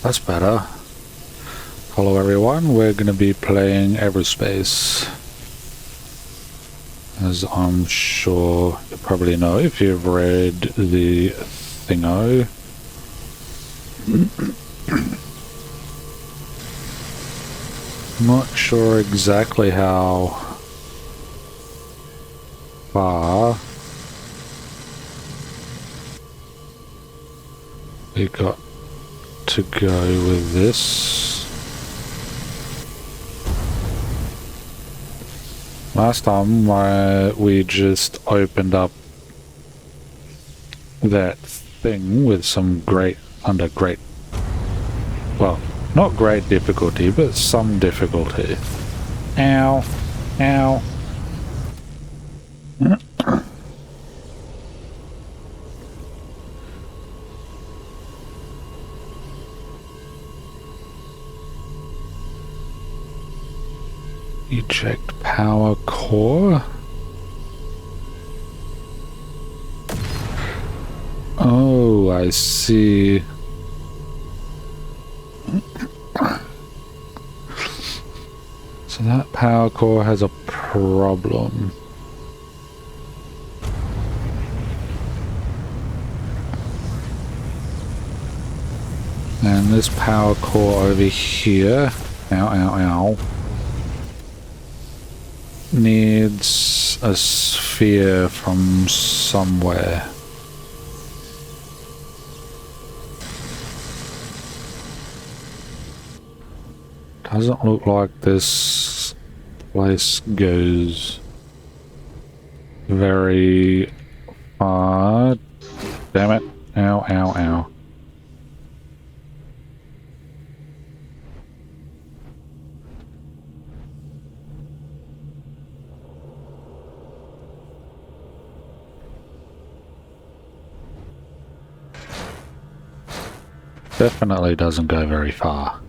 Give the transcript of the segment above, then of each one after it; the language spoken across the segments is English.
That's better. Hello everyone, we're going to be playing EverSpace. As I'm sure you probably know if you've read the thingo. Not sure exactly how far we got to go with this. Last time we just opened up that thing with some well, not great difficulty, but some difficulty. Ow, ow. Eject power core. Oh, I see. So that power core has a problem. And this power core over here, ow, needs a sphere from somewhere. Doesn't look like this place goes very far. Damn it. Ow, ow, ow. Definitely doesn't go very far.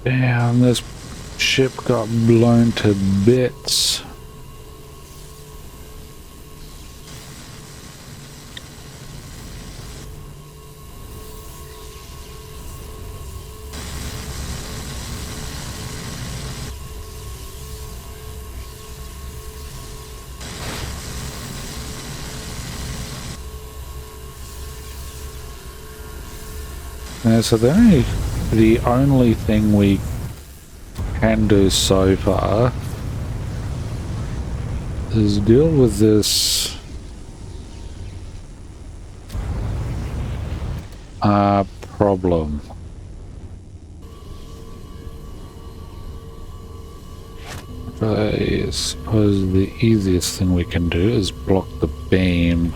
Damn, this ship got blown to bits. So the only thing we can do so far is deal with this problem. I suppose the easiest thing we can do is block the beam.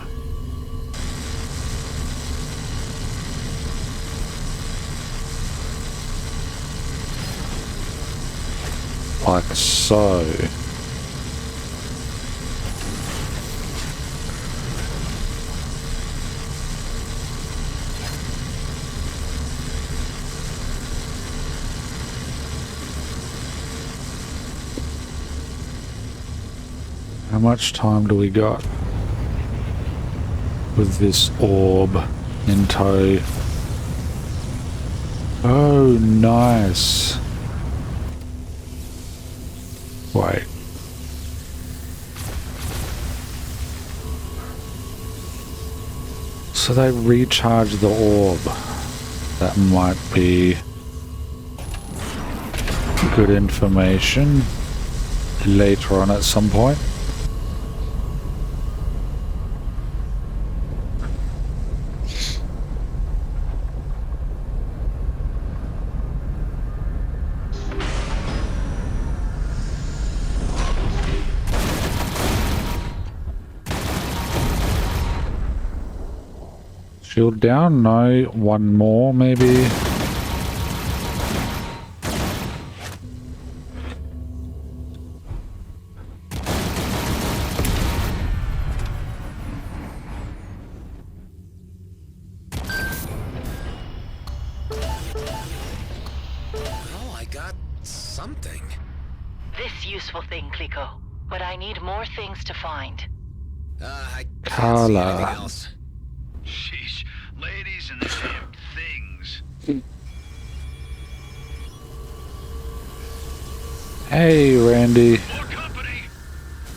Like so. How much time do we got with this orb in tow? Oh, nice. Wait. So they recharge the orb. That might be good information later on at some point. Shield down? No. One more, maybe. Oh, I got something. This useful thing, Clico. But I need more things to find. I can't see anything Carla. else. Sheesh, ladies and the damn things. Hey, Randy. More company!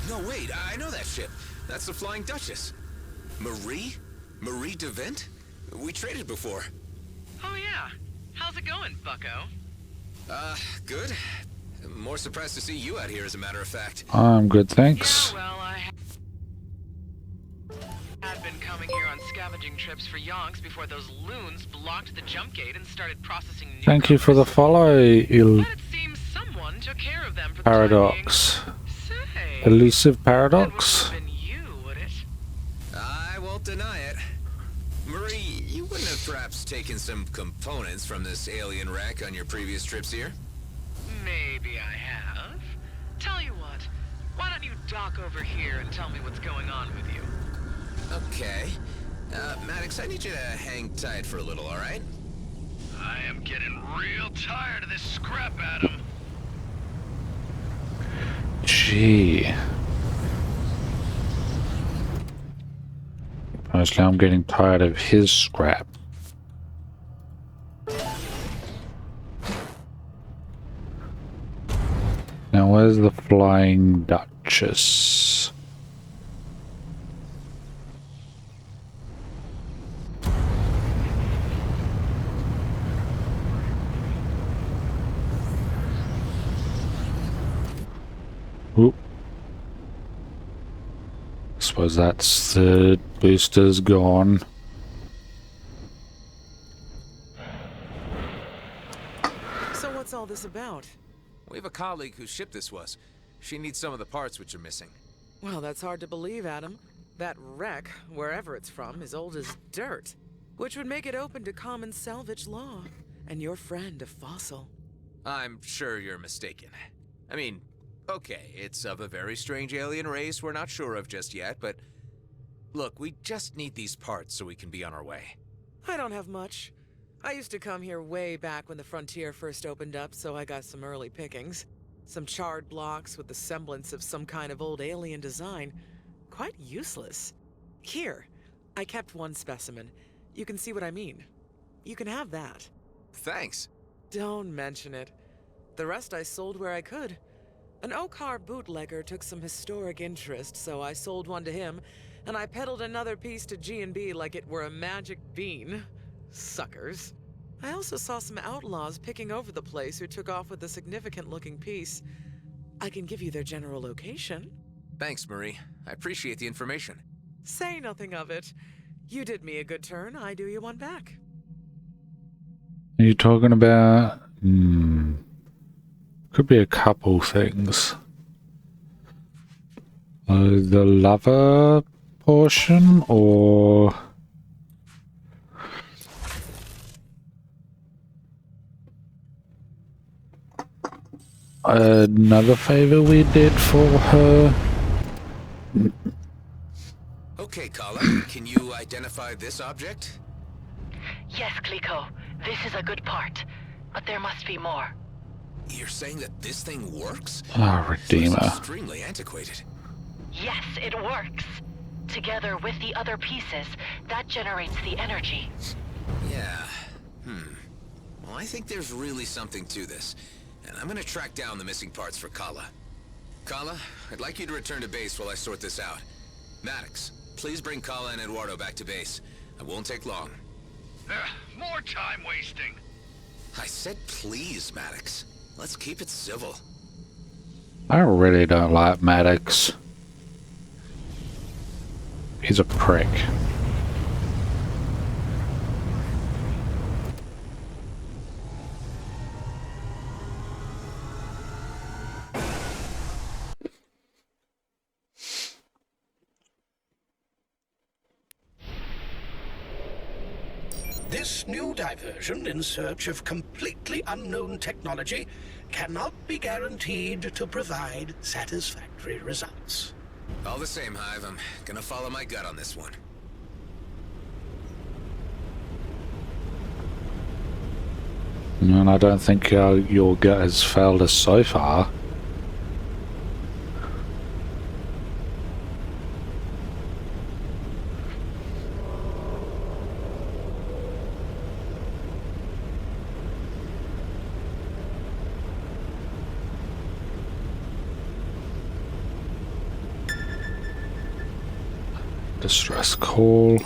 No, wait, I know that ship. That's the Flying Duchess. Marie? Marie DeVent? We traded before. Oh yeah. How's it going, bucko? Good. More surprised to see you out here, as a matter of fact. I'm good, thanks. Yeah, well, I had been coming here on scavenging trips for yonks before those loons blocked the jump gate and started processing new Thank you for the follow, But it seems someone took care of them for the Paradox. time being. Say, Elusive that Paradox? wouldn't have been you, would it? I won't deny it. Marie, you wouldn't have perhaps taken some components from this alien wreck on your previous trips here? Maybe I have. Tell you what, why don't you dock over here and tell me what's going on with you? Okay. Maddox, I need you to hang tight for a little, alright? I am getting real tired of this scrap, Adam. Gee. Mostly I'm getting tired of his scrap. Now where's the Flying Duchess? Oop. Suppose that's the booster's gone. So what's all this about? We have a colleague whose ship this was. She needs some of the parts which are missing. Well, that's hard to believe, Adam. That wreck, wherever it's from, is old as dirt, which would make it open to common salvage law. And your friend a fossil. I'm sure you're mistaken. I mean, okay, it's of a very strange alien race we're not sure of just yet, but look, we just need these parts so we can be on our way. I don't have much. I used to come here way back when the frontier first opened up, so I got some early pickings. Some charred blocks with the semblance of some kind of old alien design. Quite useless. Here, I kept one specimen. You can see what I mean. You can have that. Thanks. Don't mention it. The rest I sold where I could. An Okar bootlegger took some historic interest, so I sold one to him, and I peddled another piece to G&B like it were a magic bean. Suckers. I also saw some outlaws picking over the place who took off with a significant-looking piece. I can give you their general location. Thanks, Marie. I appreciate the information. Say nothing of it. You did me a good turn, I do you one back. Are you talking about... Could be a couple things. The lover portion, or... another favor we did for her. Okay, Kala, can you identify this object? Yes, Clico. This is a good part. But there must be more. You're saying that this thing works? Ah, Redeemer. It's extremely antiquated. Yes, it works. Together with the other pieces, that generates the energy. Yeah. Well, I think there's really something to this. And I'm gonna track down the missing parts for Kala. Kala, I'd like you to return to base while I sort this out. Maddox, please bring Kala and Eduardo back to base. It won't take long. More time wasting. I said please, Maddox. Let's keep it civil. I really don't like Maddox. He's a prick. This new diversion in search of completely unknown technology cannot be guaranteed to provide satisfactory results. All the same, Hive, I'm gonna follow my gut on this one. And I don't think your gut has failed us so far. Distress call.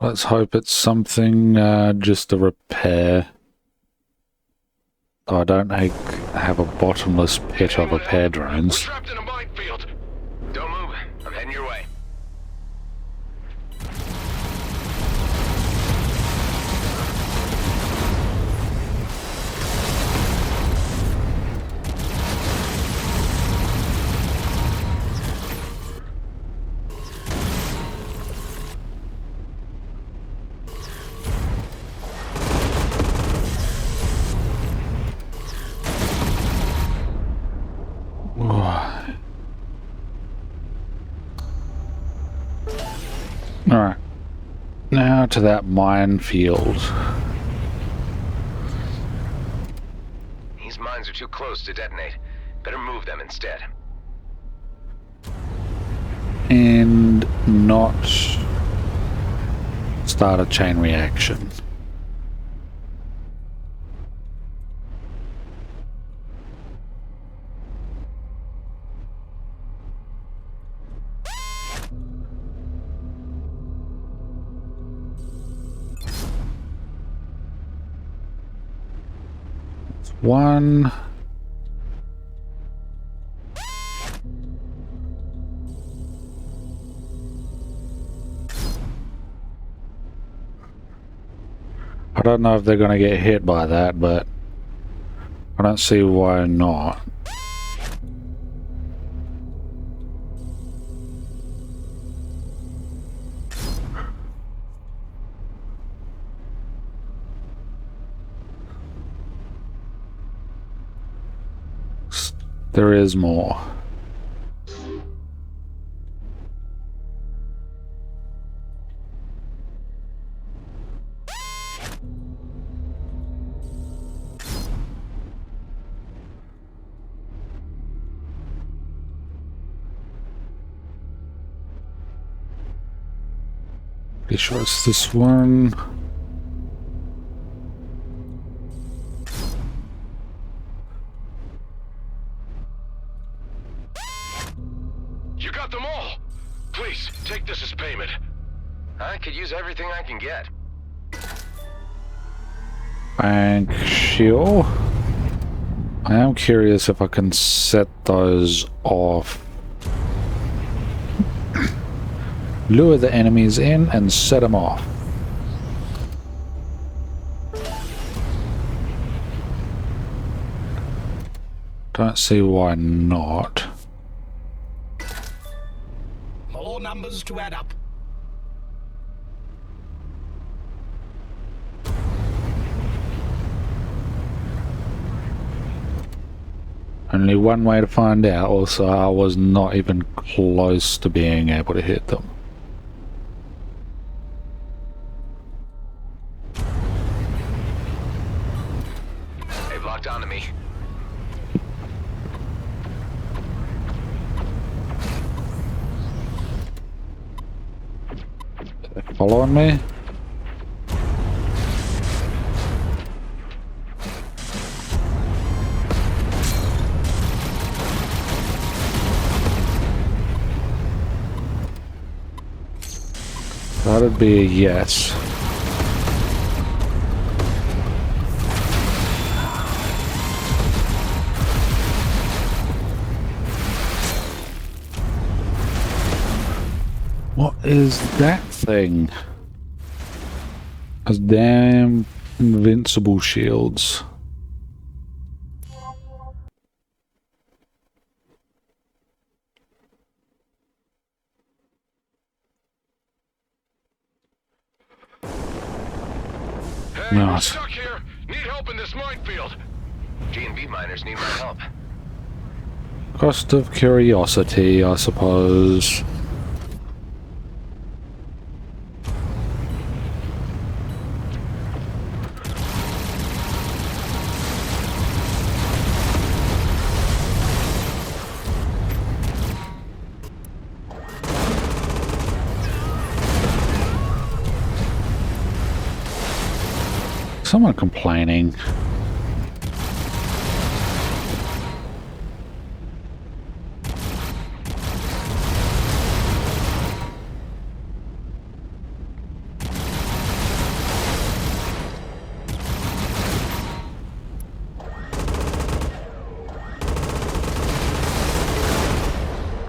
Let's hope it's something just a repair. I don't have a bottomless pit of repair drones. We're trapped in a minefield. Don't move. I'm heading your way. Alright. Now to that minefield. These mines are too close to detonate. Better move them instead. And not start a chain reaction. One. I don't know if they're going to get hit by that, but I don't see why not. There is more. Pretty sure it's this one. You got them all. Please, take this as payment. I could use everything I can get. Thank you. I am curious if I can set those off. Lure the enemies in and set them off. Don't see why not. More numbers to add up. Only one way to find out. Also, I was not even close to being able to hit them. They've locked onto me. Following me? That'd be a yes. What is that thing? Those damn invincible shields. Hey, we're Right. stuck here. Need help in this minefield. G&B miners need my help. Cost of curiosity, I suppose. Someone complaining.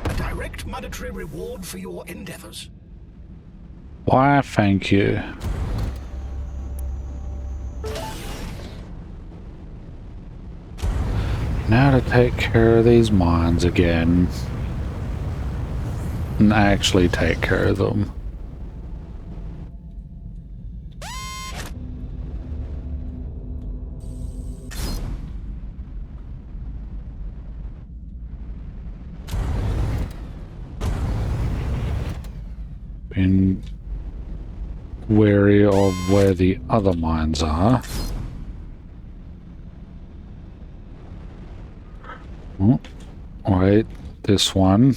A direct monetary reward for your endeavors. Why, thank you. Now to take care of these mines again. And actually take care of them. Been wary of where the other mines are. Oh, wait, this one.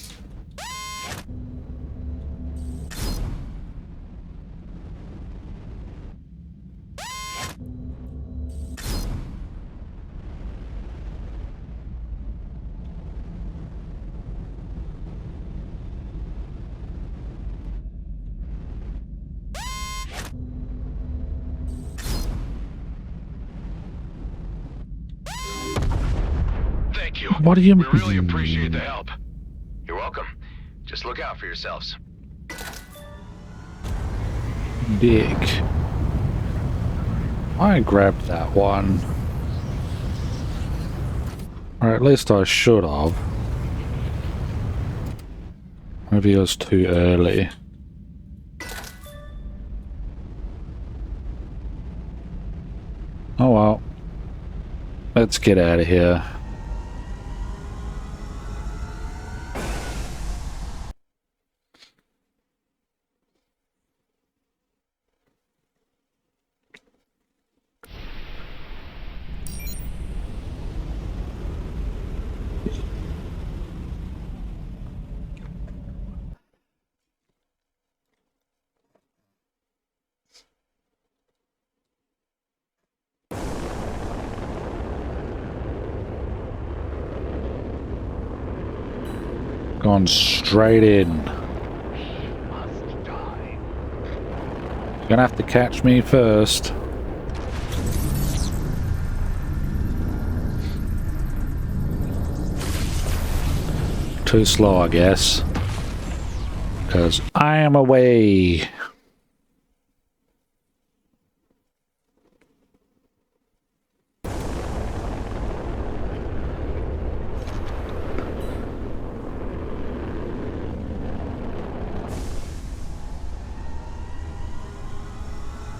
Thank you. What do you We really appreciate the help. You're welcome. Just look out for yourselves. Dig. I grabbed that one. Or at least I should have. Maybe it was too early. Oh well. Let's get out of here. Going straight in. You're gonna have to catch me first. Too slow, I guess. Because I am away.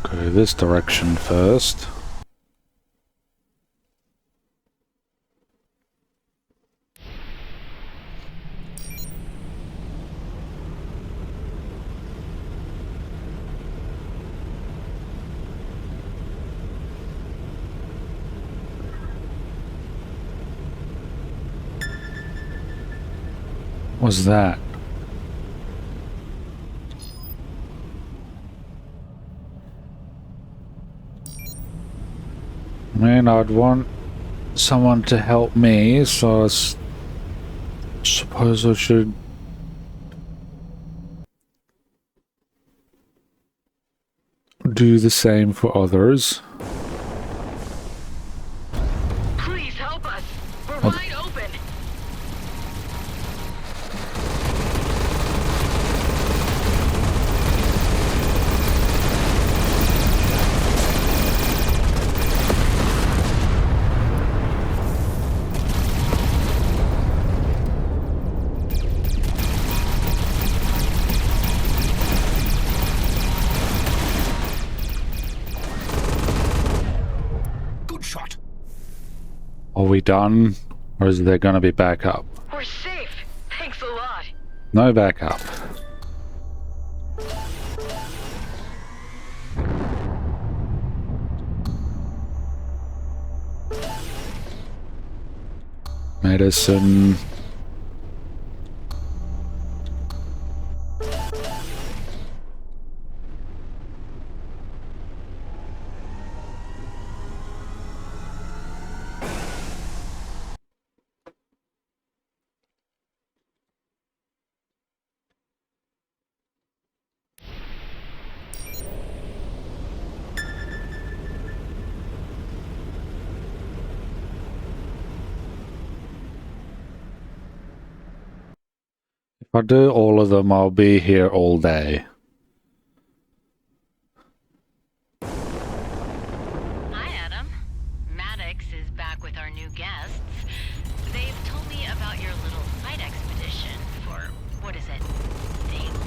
Go this direction first. What's that? Man, I'd want someone to help me, so suppose I should do the same for others. Please help us. We're wide open. we done? Or is there gonna be backup? We're safe. Thanks a lot. No backup. Medicine. If I do all of them, I'll be here all day. Hi, Adam. Maddox is back with our new guests. They've told me about your little side expedition for, what is it, things?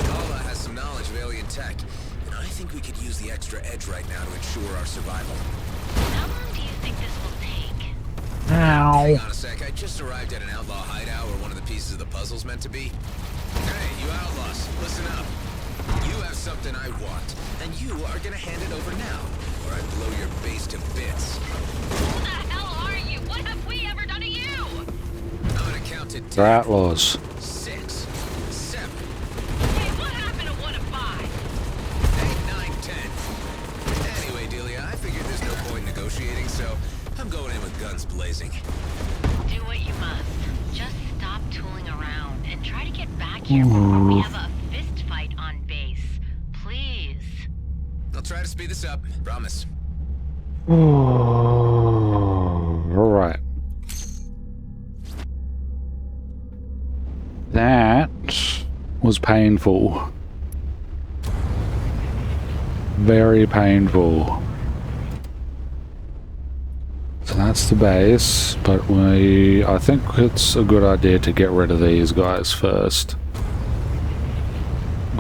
Kala has some knowledge of alien tech, and I think we could use the extra edge right now to ensure our survival. How long do you think this will take? Hang on a sec, I just arrived at an outlaw hideout where one of the pieces of the puzzle's meant to be. Hey, you outlaws, listen up. You have something I want, and you are gonna hand it over now, or I blow your base to bits. Who the hell are you? What have we ever done to you? I'm gonna count to 10. They're outlaws. 6, 7, Hey, what happened to 1 of 5? 8, 9, 10. Anyway, Delia, I figured there's no point in negotiating, so I'm going in with guns blazing. Do what you must. Just stop tooling around and try to get back here before we have a fist fight on base. Please. I'll try to speed this up, promise. Alright. That was painful. Very painful. So that's the base, but I think it's a good idea to get rid of these guys first.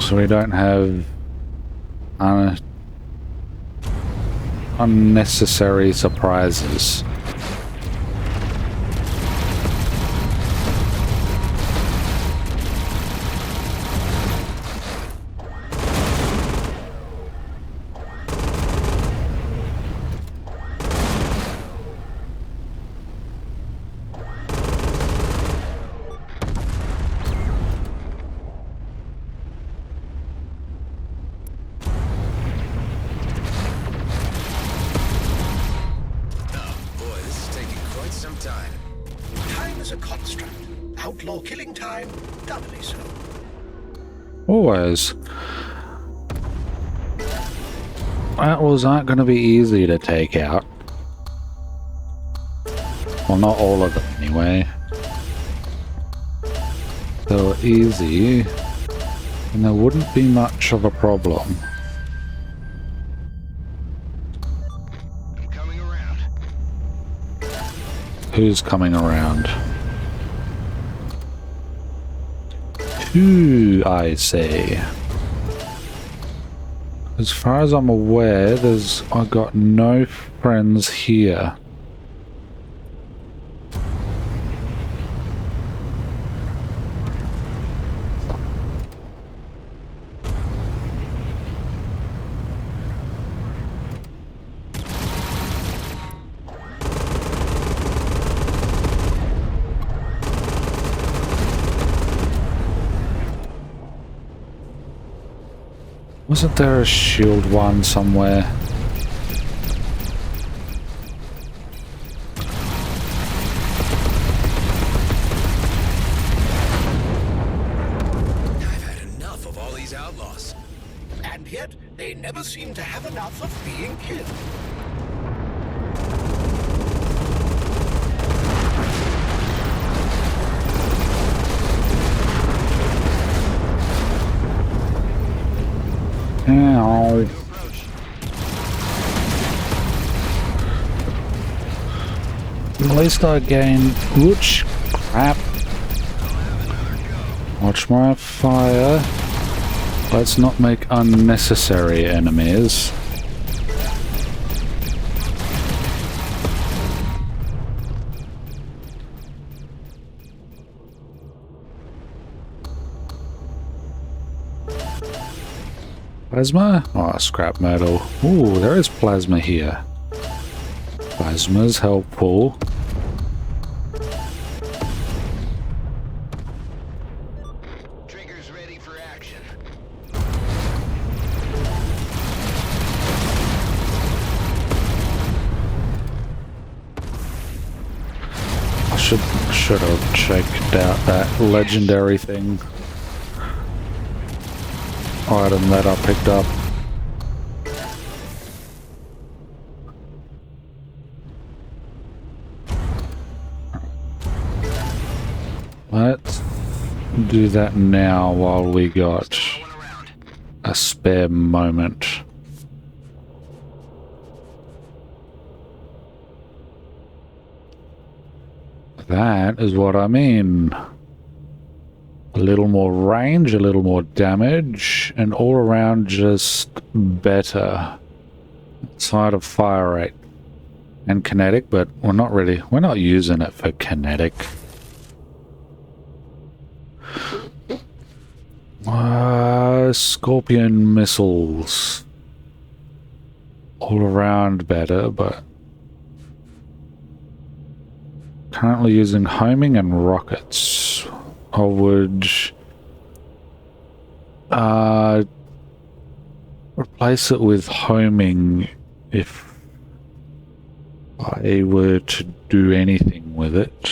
So we don't have unnecessary surprises. Always. Outlaws aren't going to be easy to take out. Well, not all of them anyway. They're easy, and there wouldn't be much of a problem. I'm coming around. Who's coming around? Who, I say? As far as I'm aware, I've got no friends here. Wasn't there a shield one somewhere? I've had enough of all these outlaws. And yet, they never seem to have enough of being killed. Ow. At least I gain... Ooch! Crap. Watch my fire. Let's not make unnecessary enemies. Plasma? Oh, scrap metal. Ooh, there is plasma here. Plasma's helpful. Trigger's ready for action. Should have checked out that legendary thing. Item that I picked up. Let's do that now while we got a spare moment. That is what I mean. A little more range, a little more damage, and all around just better. Side of fire rate and kinetic, but we're not using it for kinetic. Scorpion missiles. All around better, but currently using homing and rockets. I would replace it with homing if I were to do anything with it.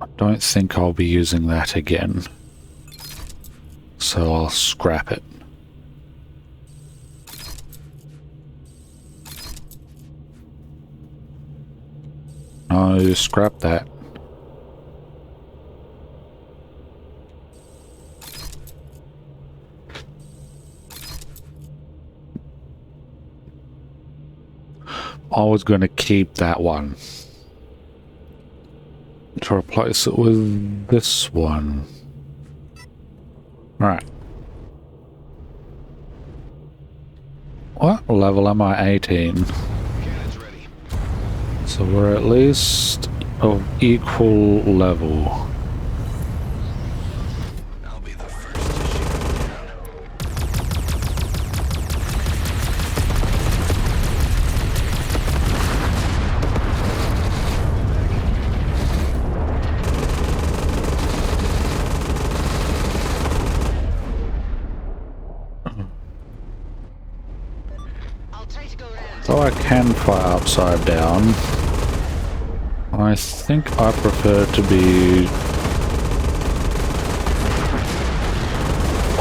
I don't think I'll be using that again, so I'll scrap it. No, scrap that. I was going to keep that one to replace it with this one. Right. What level am I? 18. So we're at least of equal level. I'll be the first to shoot him down. So I can fire upside down. I think I prefer to be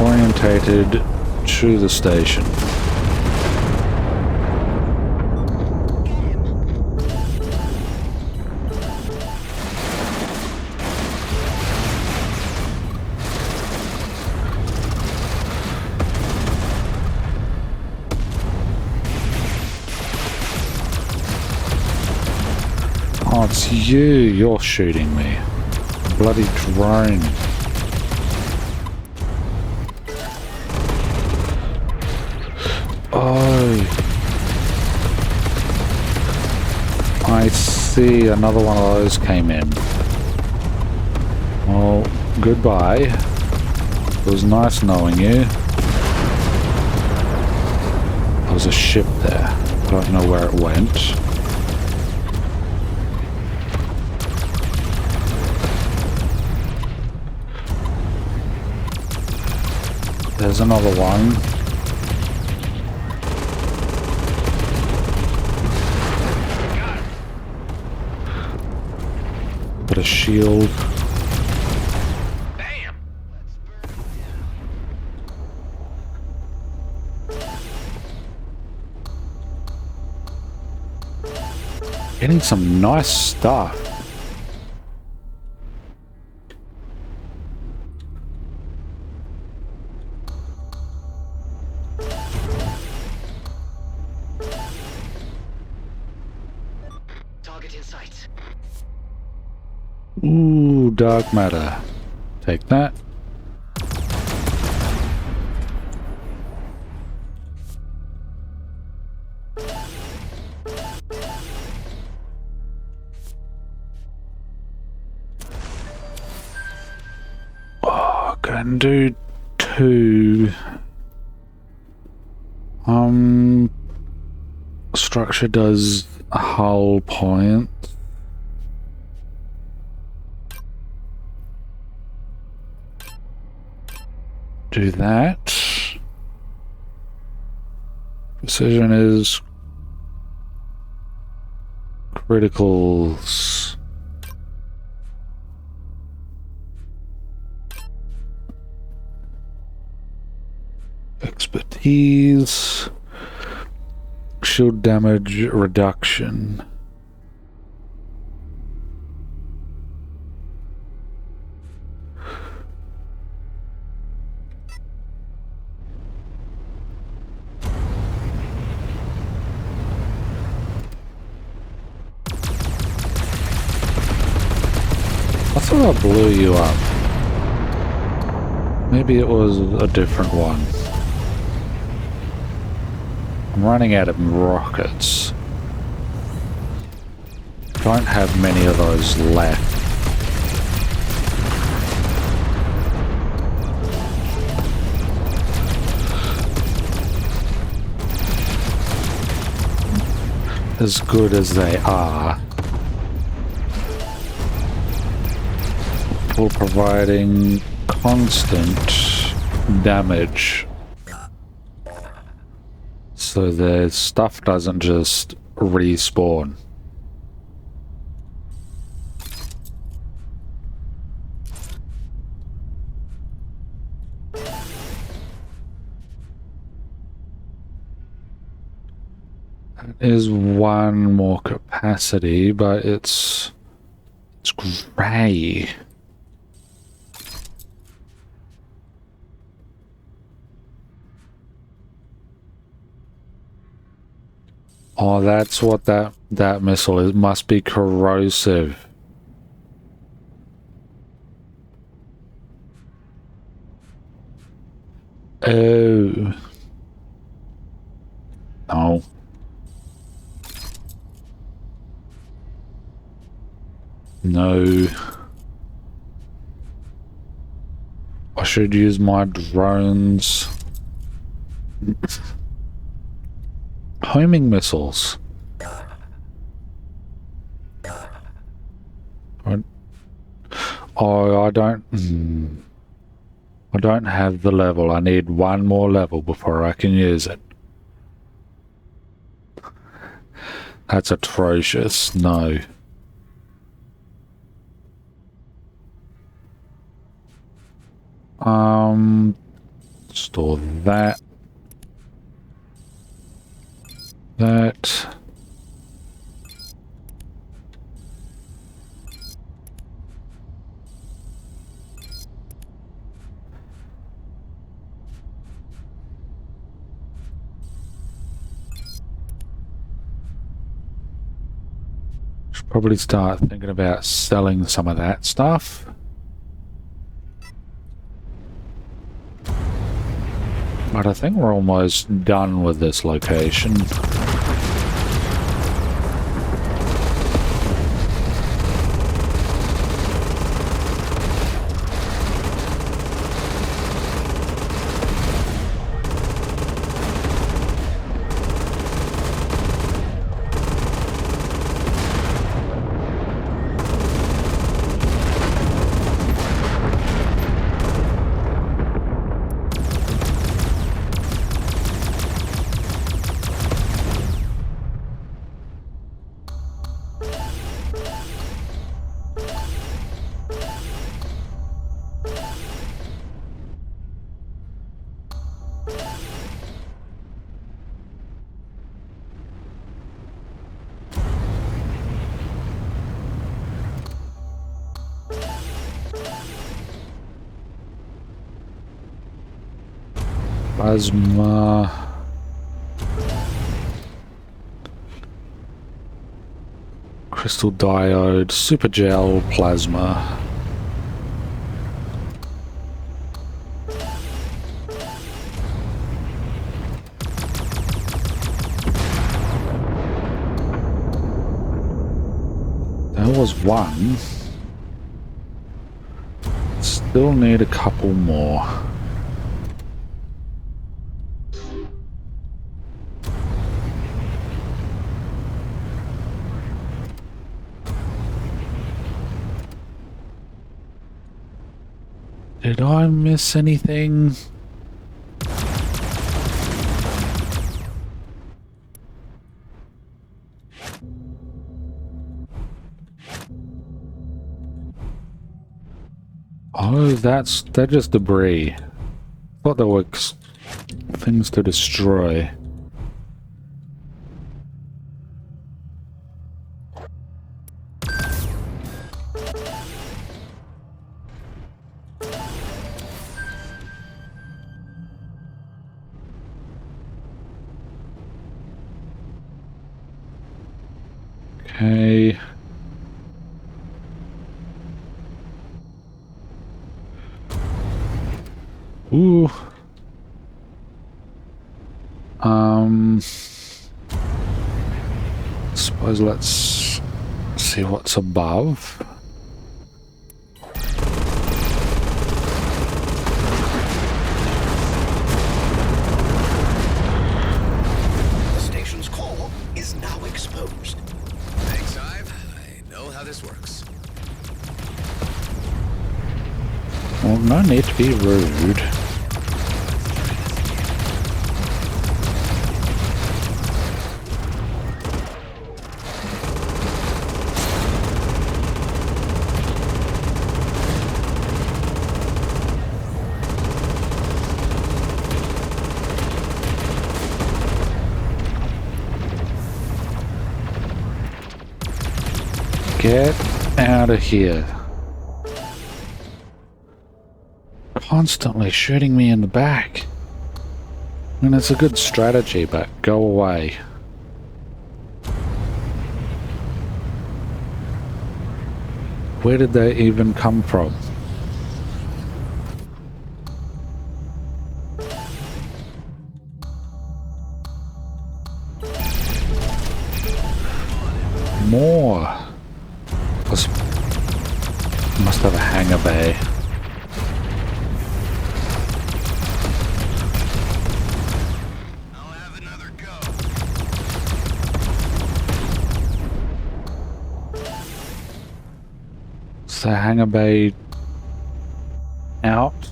orientated to the station. Oh, it's you. You're shooting me. Bloody drone. Oh. I see another one of those came in. Well, goodbye. It was nice knowing you. There was a ship there. I don't know where it went. There's another one. Put a shield. Damn! Getting some nice stuff. Target in sight. Ooh, dark matter. Take that. and do 2. Structure does hull point. Do that. Precision is criticals. Expertise. Shield damage reduction. I thought I blew you up. Maybe it was a different one. I'm running out of rockets. Don't have many of those left. As good as they are, for providing constant damage. So the stuff doesn't just respawn. That is one more capacity, but it's grey. Oh, that's what that missile is. It must be corrosive. Oh. No. No. I should use my drones. Homing missiles. Oh, I don't have the level. I need one more level before I can use it. That's atrocious. No. Store that. That. Should probably start thinking about selling some of that stuff. But I think we're almost done with this location. Plasma. Crystal diode, super gel, plasma. There was one. It's Still need a couple more. Did I miss anything? Oh, they're just debris. Thought there were things to destroy. Okay. Ooh. Suppose let's see what's above. The station's core is now exposed. Thanks, Ive. I know how this works. Well, no need to be rude. Get out of here. Constantly shooting me in the back. I mean, it's a good strategy, but go away. Where did they even come from? More. Must have a hangar bay. I'll have another go. Is the hangar bay out?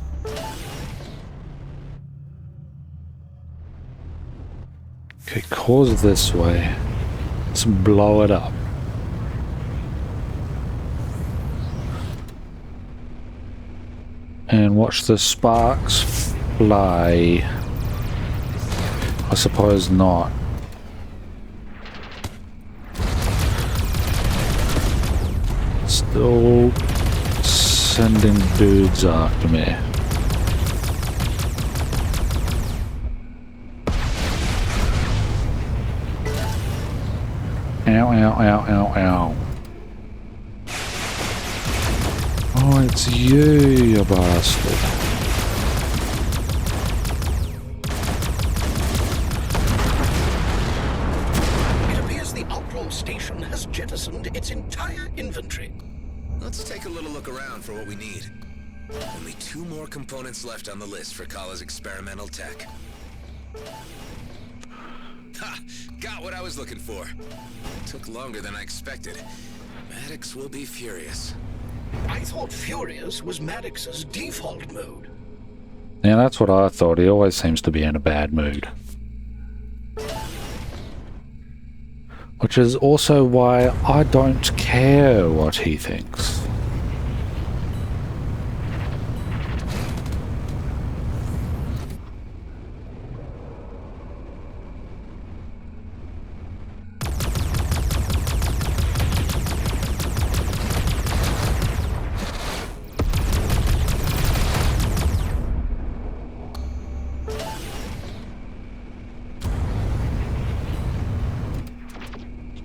Okay, cause this way. Let's blow it up. And watch the sparks fly. I suppose not. Still sending dudes after me. Ow, ow, ow, ow, ow. Oh, it's you, you bastard. It appears the Outlaw Station has jettisoned its entire inventory. Let's take a little look around for what we need. Only 2 more components left on the list for Kala's experimental tech. Ha! Got what I was looking for. Took longer than I expected. Maddox will be furious. I thought Furious was Maddox's default mode. Yeah, that's what I thought. He always seems to be in a bad mood. Which is also why I don't care what he thinks.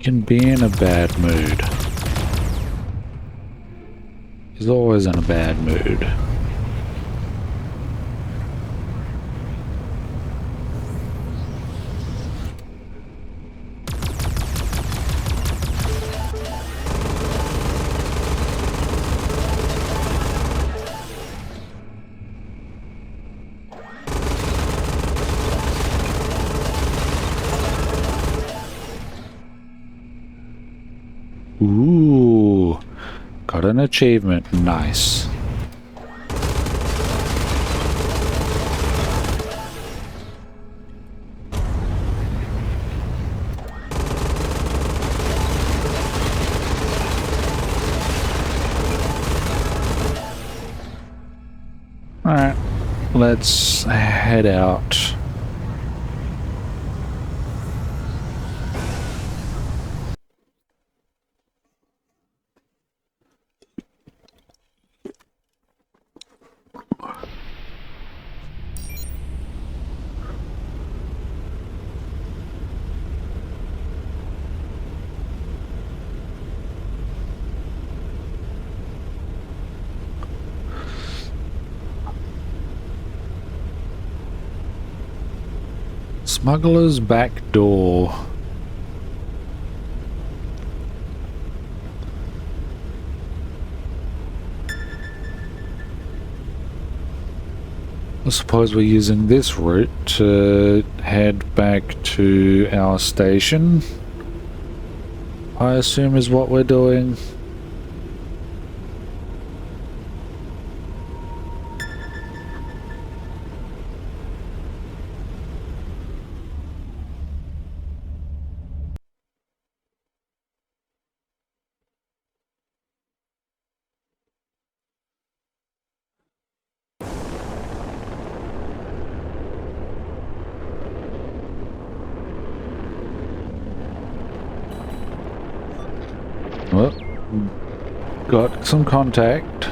Can be in a bad mood. He's always in a bad mood. Ooh, got an achievement. Nice. Alright, let's head out. Smuggler's back door. I suppose we're using this route to head back to our station. I assume is what we're doing. Well, got some contact.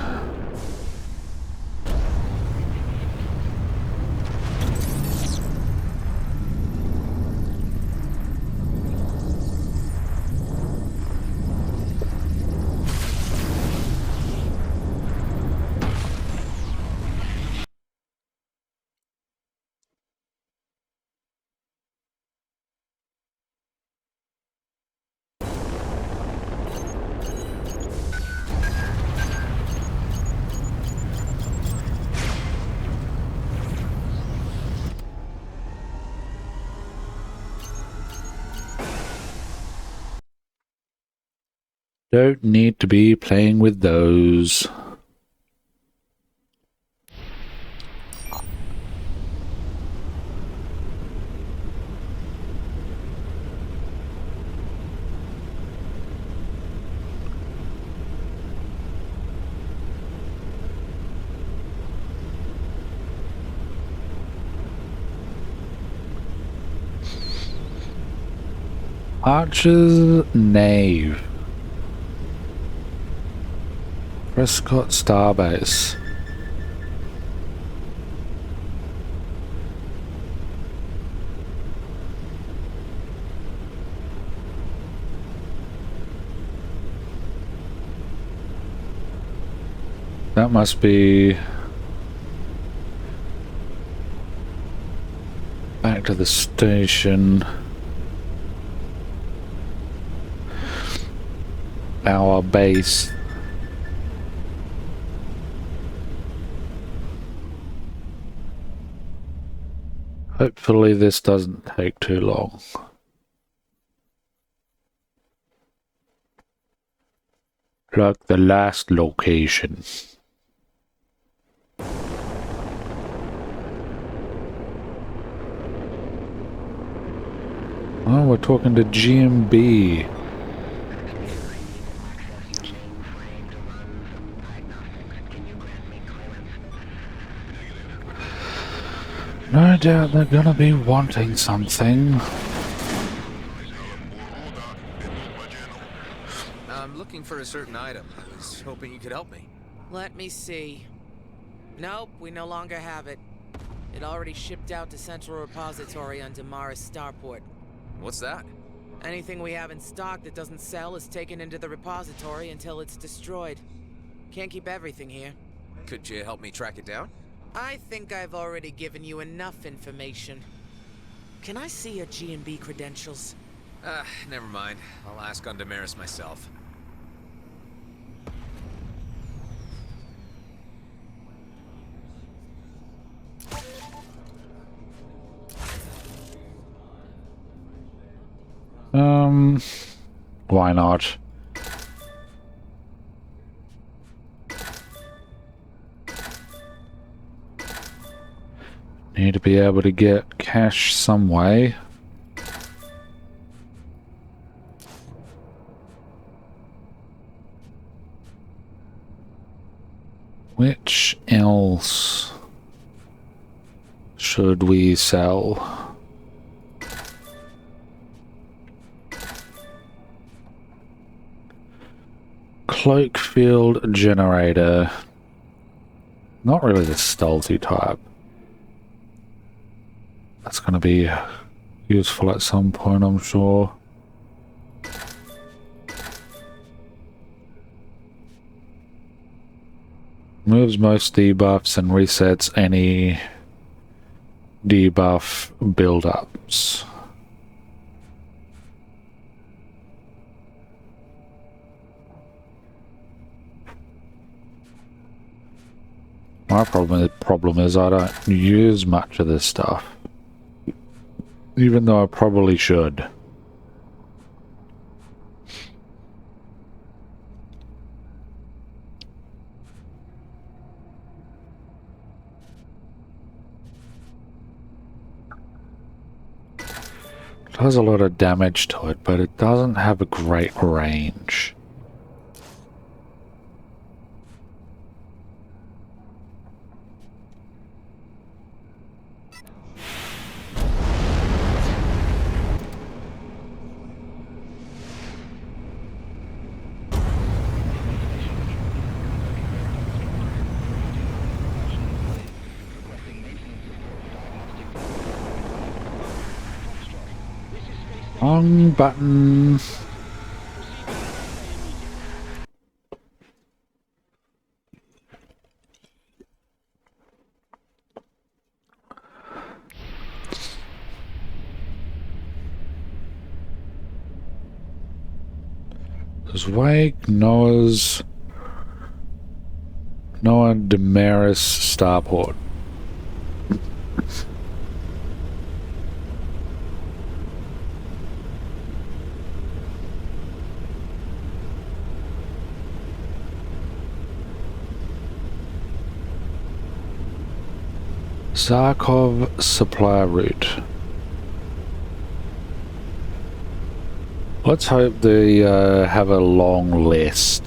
Don't need to be playing with those. Archer's Nave. Prescott Starbase. That must be back to the station. Our base. Hopefully this doesn't take too long. Like the last location. Oh, we're talking to GMB. No doubt they're gonna be wanting something. I'm looking for a certain item. I was hoping you could help me. Let me see. Nope, we no longer have it. It already shipped out to Central Repository on Damaris Starport. What's that? Anything we have in stock that doesn't sell is taken into the repository until it's destroyed. Can't keep everything here. Could you help me track it down? I think I've already given you enough information. Can I see your G&B credentials? Never mind. I'll ask on Damaris myself. Why not? Need to be able to get cash some way. Which else should we sell? Cloak field generator. Not really the stealthy type. That's going to be useful at some point, I'm sure. Moves most debuffs and resets any debuff build-ups. My problem is I don't use much of this stuff. Even though I probably should. It has a lot of damage to it, but it doesn't have a great range. Wrong button. There's Wake, Noah Damaris Starport. Zarkov supply route. Let's hope they have a long list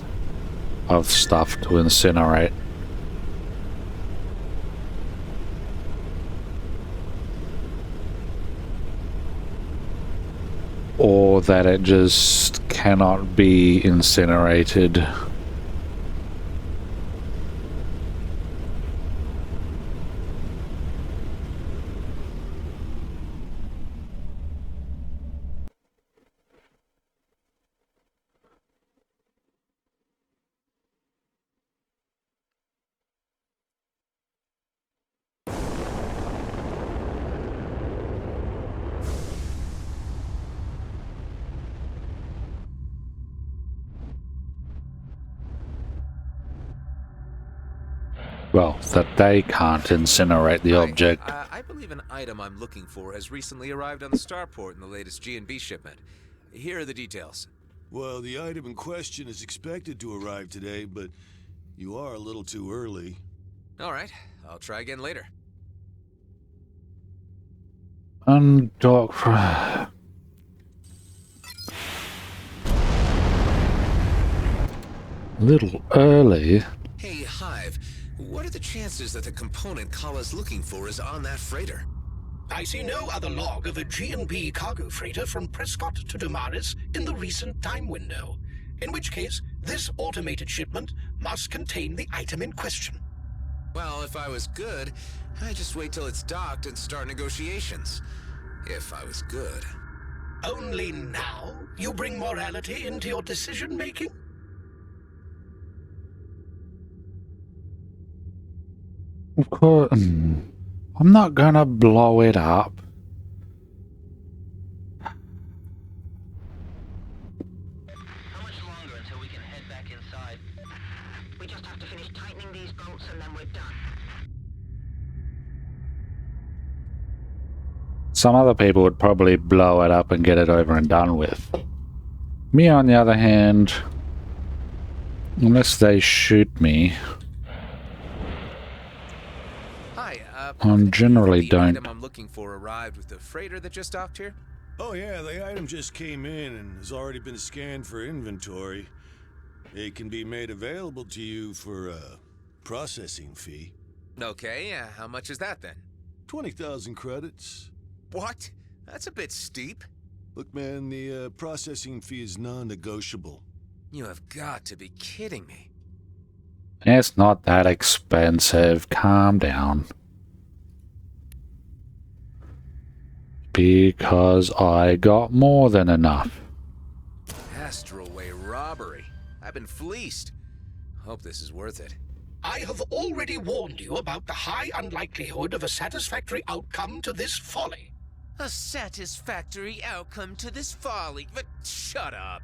of stuff to incinerate. Or that it just cannot be incinerated. Well, that they can't incinerate the object. I believe an item I'm looking for has recently arrived on the starport in the latest G&B shipment. Here are the details. Well, the item in question is expected to arrive today, but you are a little too early. All right, I'll try again later. Undock for... Little early. Hey, Hive, what are the chances that the component Kala's looking for is on that freighter? I see no other log of a G&B cargo freighter from Prescott to Damaris in the recent time window, in which case this automated shipment must contain the item in question. Well, if I was good, I'd just wait till it's docked and start negotiations. If I was good. Only now you bring morality into your decision-making? Of course, I'm not gonna blow it up. How much longer until we can head back inside? We just have to finish tightening these bolts and then we're done. Some other people would probably blow it up and get it over and done with. Me, on the other hand, unless they shoot me... Hi, generally The don't. item I'm looking for arrived with the freighter that just docked here? Oh yeah, the item just came in and has already been scanned for inventory. It can be made available to you for a processing fee. Okay, how much is that then? 20,000 credits. What? That's a bit steep. Look, man, the processing fee is non-negotiable. You have got to be kidding me. It's not that expensive. Calm down. Because I got more than enough. Astralway robbery. I've been fleeced. Hope this is worth it. I have already warned you about the high unlikelihood of a satisfactory outcome to this folly. A satisfactory outcome to this folly, but shut up.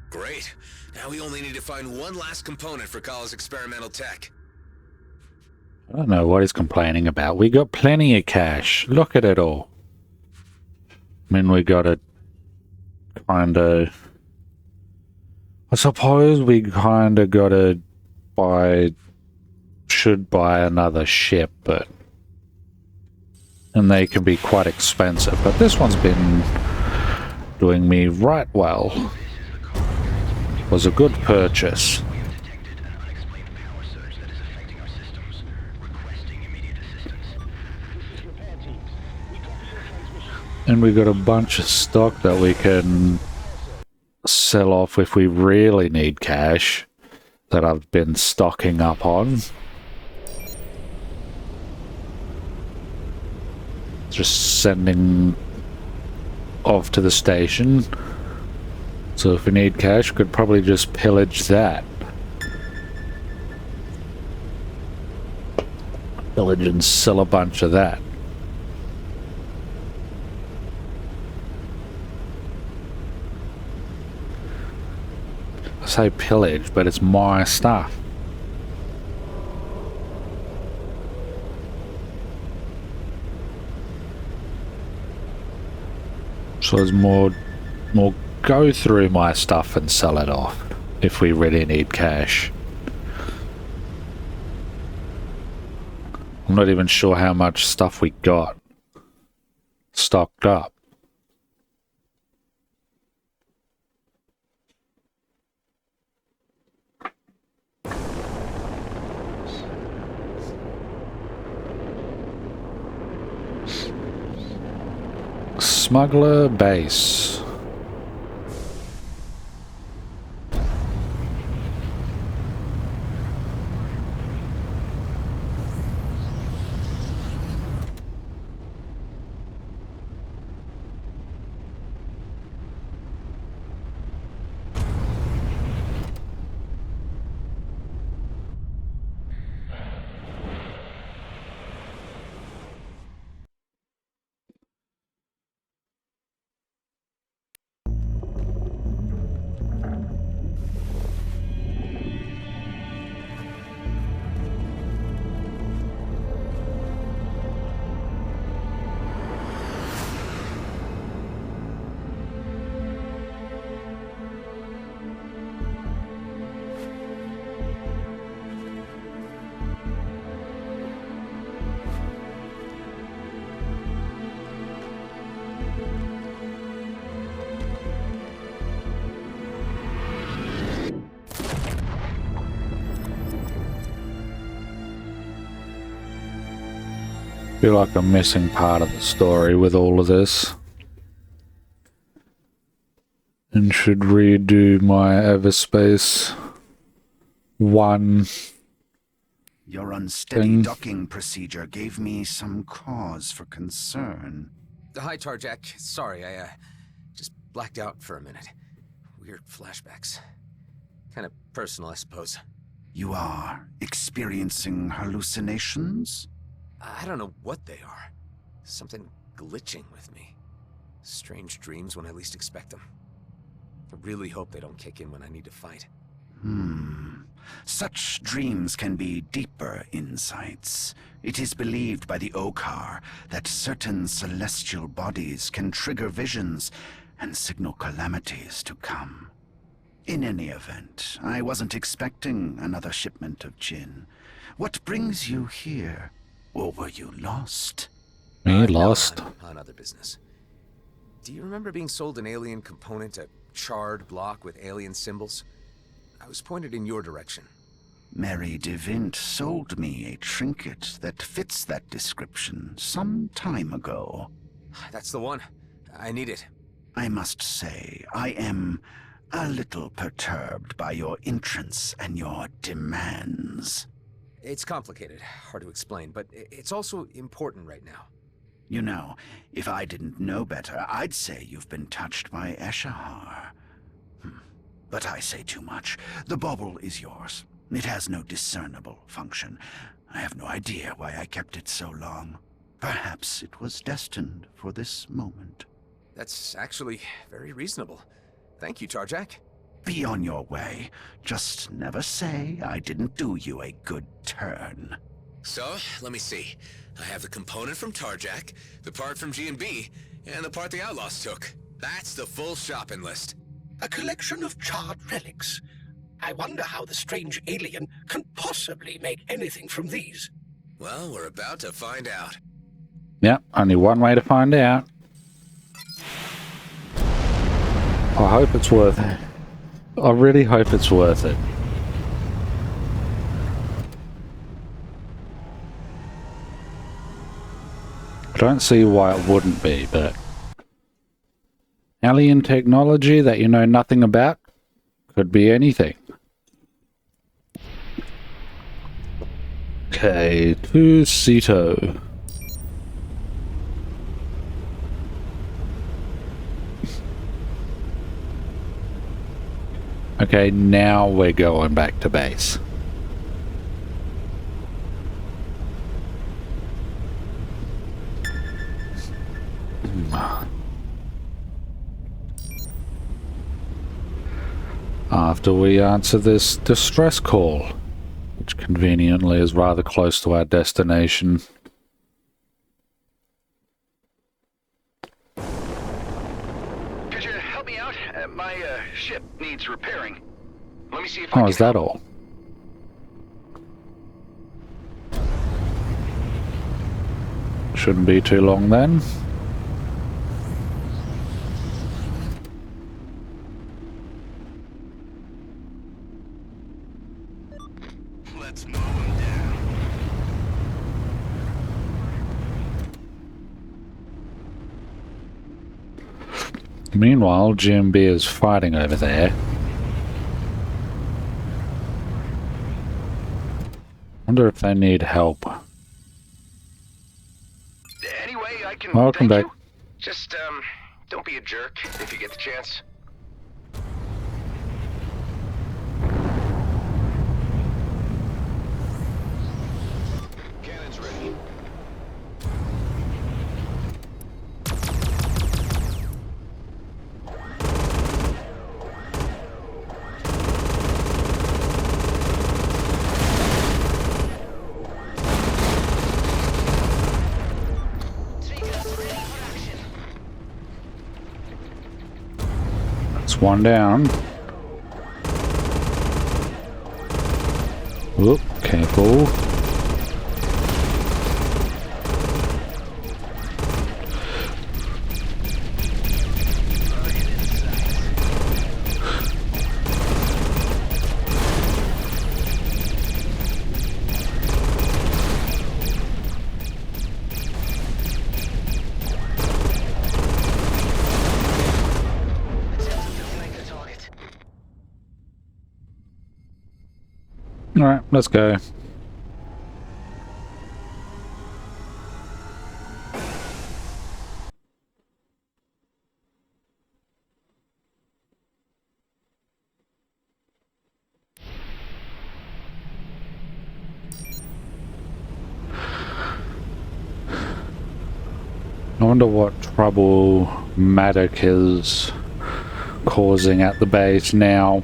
Great. Now we only need to find one last component for Kala's experimental tech. I don't know what he's complaining about. We got plenty of cash. Look at it all. I mean, we gotta kinda... I suppose we kinda gotta buy... should buy another ship, but... and they can be quite expensive, but this one's been doing me right well. Was a good purchase. And we got a bunch of stock that we can sell off if we really need cash that I've been stocking up on. Just sending off to the station. So if we need cash, we could probably just pillage that. Pillage and sell a bunch of that. I say pillage, but it's my stuff. So there's more go through my stuff and sell it off if we really need cash. I'm not even sure how much stuff we got stocked up. Smuggler base. Feel like I'm missing part of the story with all of this. And should redo my EverSpace 1. Your unsteady docking procedure gave me some cause for concern. Hi, Tarjak. Sorry, I just blacked out for a minute. Weird flashbacks. Kind of personal, I suppose. You are experiencing hallucinations? I don't know what they are. Something glitching with me. Strange dreams when I least expect them. I really hope they don't kick in when I need to fight. Such dreams can be deeper insights. It is believed by the Okar that certain celestial bodies can trigger visions and signal calamities to come. In any event, I wasn't expecting another shipment of gin. What brings you here? Or were you lost? Me No, lost. on other business. Do you remember being sold an alien component, a charred block with alien symbols? I was pointed in your direction. Mary DeVint sold me a trinket that fits that description some time ago. That's the one. I need it. I must say, I am a little perturbed by your entrance and your demands. It's complicated, hard to explain, but it's also important right now. You know, if I didn't know better, I'd say you've been touched by Eshahar. But I say too much. The bauble is yours. It has no discernible function. I have no idea why I kept it so long. Perhaps it was destined for this moment. That's actually very reasonable. Thank you, Tarjak. Be on your way. Just never say I didn't do you a good turn. So, let me see. I have the component from Tarjak, the part from G&B, and the part the Outlaws took. That's the full shopping list. A collection of charred relics. I wonder how the strange alien can possibly make anything from these. Well, we're about to find out. Yep, only one way to find out. I hope it's worth it. I really hope it's worth it. I don't see why it wouldn't be, but... alien technology that you know nothing about? Could be anything. Okay, to Ceto. Okay, now we're going back to base. After we answer this distress call, which conveniently is rather close to our destination. Could you help me out? My ship needs repairing. Let me see if I Oh, can is that all? Shouldn't be too long then. Let's mow him down. Meanwhile, GMB is fighting over there. Wonder if they need help. Anyway, I can Welcome thank back. you. Just, don't be a jerk if you get the chance. Cannon's ready. That's one down. Whoop, careful. Alright, let's go. I wonder what trouble Maddox is causing at the base now.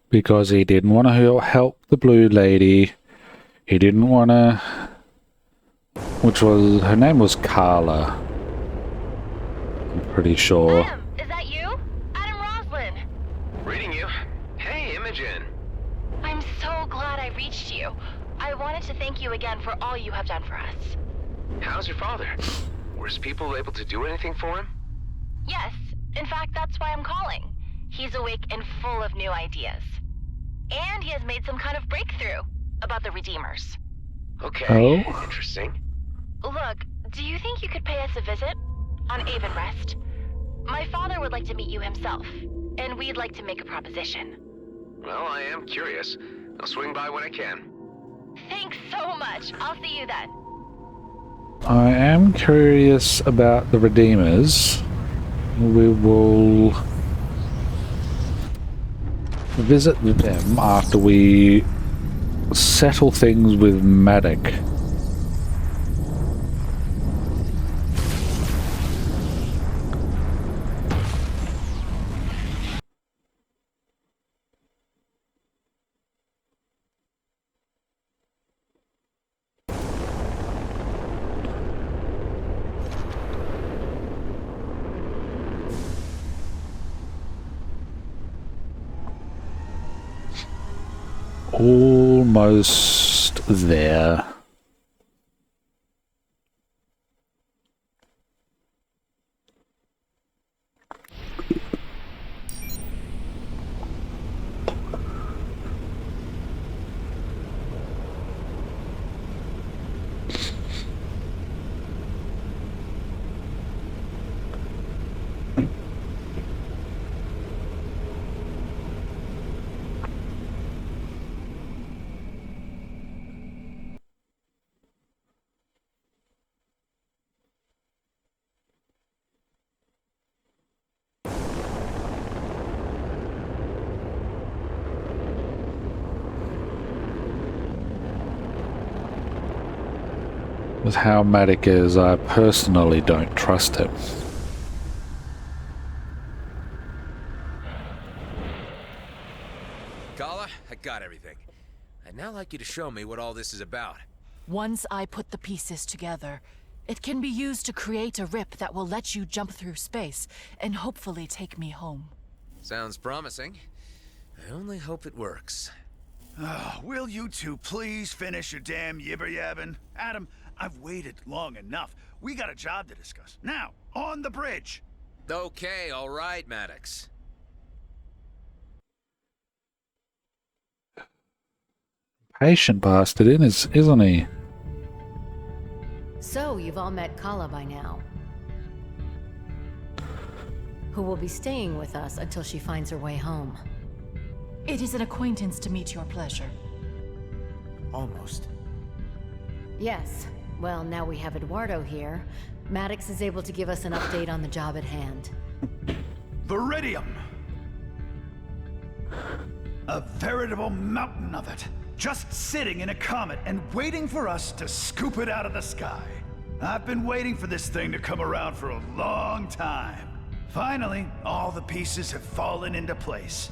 Because he didn't want to help the blue lady. He didn't want to... Which was... her name was Carla. I'm pretty sure. Adam, is that you? Adam Roslin. Reading you. Hey, Imogen. wanted to thank you again for all you have done for us. How's your father? Were his people able to do anything for him? Yes, in fact, that's why I'm calling. He's awake and full of new ideas. And he has made some kind of breakthrough about the Redeemers. Okay, Oh? interesting. Look, do you think you could pay us a visit? On Rest? My father would like to meet you himself, and we'd like to make a proposition. Well, I am curious. I'll swing by when I can. Thanks so much. I'll see you then. I am curious about the Redeemers. We will visit them after we settle things with Maddox. Almost there. With how Maddox is, I personally don't trust him. Kala, I got everything. I'd now like you to show me what all this is about. Once I put the pieces together, it can be used to create a rip that will let you jump through space and hopefully take me home. Sounds promising. I only hope it works. Will you two please finish your damn yibber-yabbing? Adam, I've waited long enough. We got a job to discuss. Now, on the bridge. Okay, all right, Maddox. Patient bastard, isn't he? So, you've all met Kala by now, who will be staying with us until she finds her way home. It is an acquaintance to meet your pleasure. Almost. Yes. Well, now we have Eduardo here. Maddox is able to give us an update on the job at hand. Viridium! A veritable mountain of it. Just sitting in a comet and waiting for us to scoop it out of the sky. I've been waiting for this thing to come around for a long time. Finally, all the pieces have fallen into place.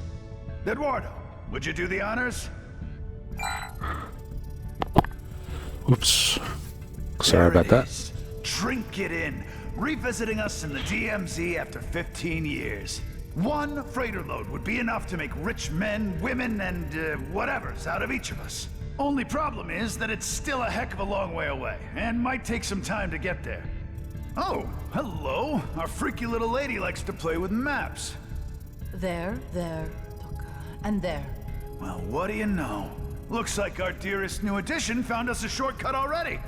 Eduardo, would you do the honors? Oops. Sorry about that. Drink it in. Revisiting us in the DMZ after 15 years. One freighter load would be enough to make rich men, women, and whatevers out of each of us. Only problem is that it's still a heck of a long way away, and might take some time to get there. Oh, hello. Our freaky little lady likes to play with maps. There, and there. Well, what do you know? Looks like our dearest new addition found us a shortcut already.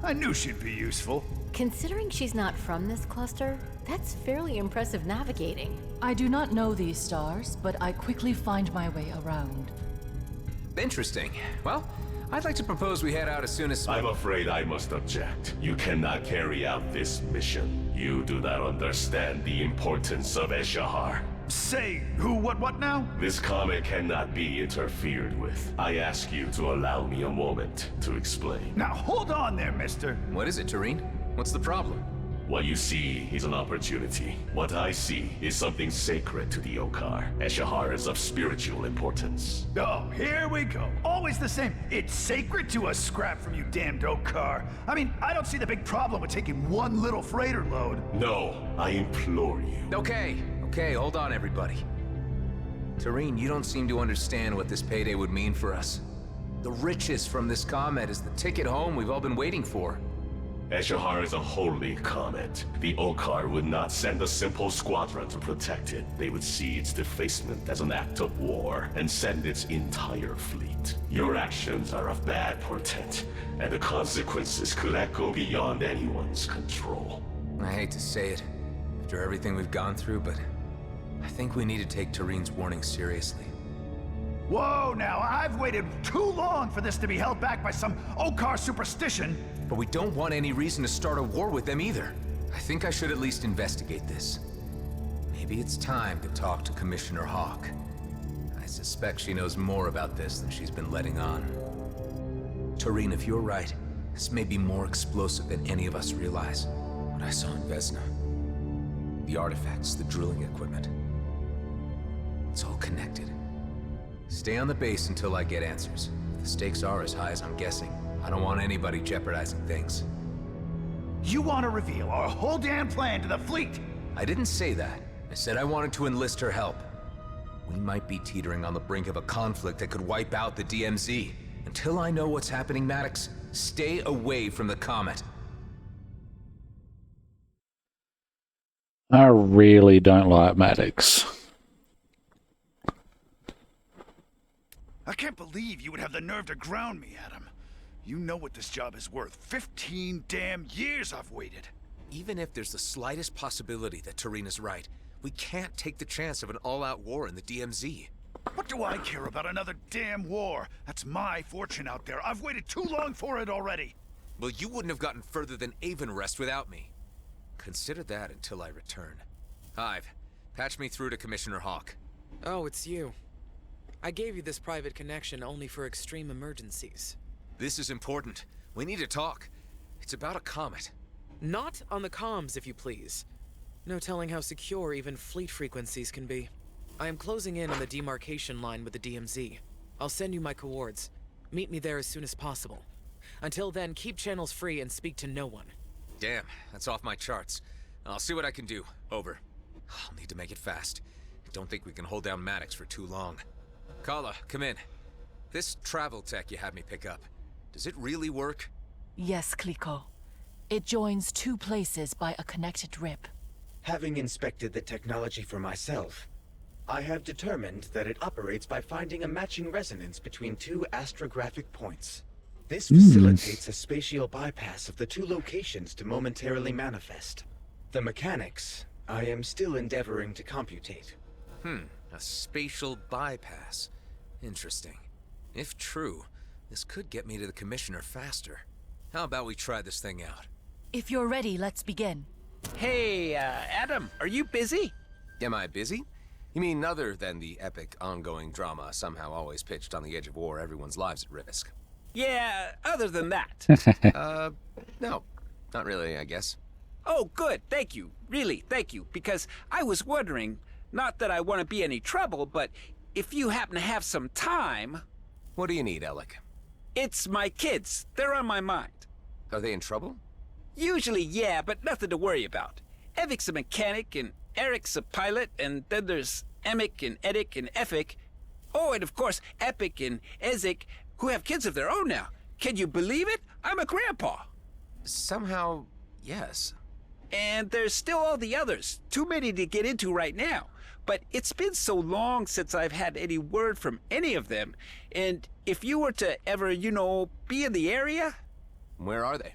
I knew she'd be useful. Considering she's not from this cluster, that's fairly impressive navigating. I do not know these stars, but I quickly find my way around. Interesting. Well, I'd like to propose we head out as soon as... I'm afraid I must object. You cannot carry out this mission. You do not understand the importance of Eshahar. Say, who, what now? This comet cannot be interfered with. I ask you to allow me a moment to explain. Now hold on there, mister. What is it, Tareen? What's the problem? What you see is an opportunity. What I see is something sacred to the Okar. Eshahar is of spiritual importance. Oh, here we go. Always the same. It's sacred to a scrap from you damned Okar. I mean, I don't see the big problem with taking one little freighter load. No, I implore you. Okay, hold on, everybody. Tareen, you don't seem to understand what this payday would mean for us. The riches from this comet is the ticket home we've all been waiting for. Eshahar is a holy comet. The Okar would not send a simple squadron to protect it. They would see its defacement as an act of war and send its entire fleet. Your actions are of bad portent, and the consequences could echo beyond anyone's control. I hate to say it, after everything we've gone through, but I think we need to take Tareen's warning seriously. Whoa, now, I've waited too long for this to be held back by some Okar superstition. But we don't want any reason to start a war with them either. I think I should at least investigate this. Maybe it's time to talk to Commissioner Hawk. I suspect she knows more about this than she's been letting on. Tareen, if you're right, this may be more explosive than any of us realize. What I saw in Vesna. The artifacts, the drilling equipment. It's all connected. Stay on the base until I get answers. If the stakes are as high as I'm guessing, I don't want anybody jeopardizing things. You want to reveal our whole damn plan to the fleet? I didn't say that. I said I wanted to enlist her help. We might be teetering on the brink of a conflict that could wipe out the DMZ. Until I know what's happening, Maddox, stay away from the comet. I really don't like Maddox. I can't believe you would have the nerve to ground me, Adam. You know what this job is worth. 15 damn years I've waited. Even if there's the slightest possibility that Tareen is right, we can't take the chance of an all-out war in the DMZ. What do I care about another damn war? That's my fortune out there. I've waited too long for it already. Well, you wouldn't have gotten further than Avonrest without me. Consider that until I return. Hive, patch me through to Commissioner Hawk. Oh, it's you. I gave you this private connection only for extreme emergencies. This is important. We need to talk. It's about a comet. Not on the comms, if you please. No telling how secure even fleet frequencies can be. I am closing in on the demarcation line with the DMZ. I'll send you my coords. Meet me there as soon as possible. Until then, keep channels free and speak to no one. Damn, that's off my charts. I'll see what I can do. Over. I'll need to make it fast. I don't think we can hold down Maddox for too long. Kala, come in. This travel tech you had me pick up, does it really work? Yes, Kliko. It joins two places by a connected rip. Having inspected the technology for myself, I have determined that it operates by finding a matching resonance between two astrographic points. This facilitates a spatial bypass of the two locations to momentarily manifest. The mechanics, I am still endeavoring to computate. A spatial bypass. Interesting. If true, this could get me to the Commissioner faster. How about we try this thing out? If you're ready, let's begin. Hey, Adam, are you busy? Am I busy? You mean other than the epic ongoing drama somehow always pitched on the edge of war, everyone's lives at risk? Yeah, other than that. No. Not really, I guess. Oh, good, thank you. Really, thank you. Because I was wondering, not that I want to be any trouble, but if you happen to have some time... What do you need, Alec? It's my kids. They're on my mind. Are they in trouble? Usually, yeah, but nothing to worry about. Evic's a mechanic, and Eric's a pilot, and then there's Emic and Edic and Efik. Oh, and of course, Epic and Ezek, who have kids of their own now. Can you believe it? I'm a grandpa. Somehow, yes. And there's still all the others. Too many to get into right now. But it's been so long since I've had any word from any of them. And if you were to ever, be in the area... Where are they?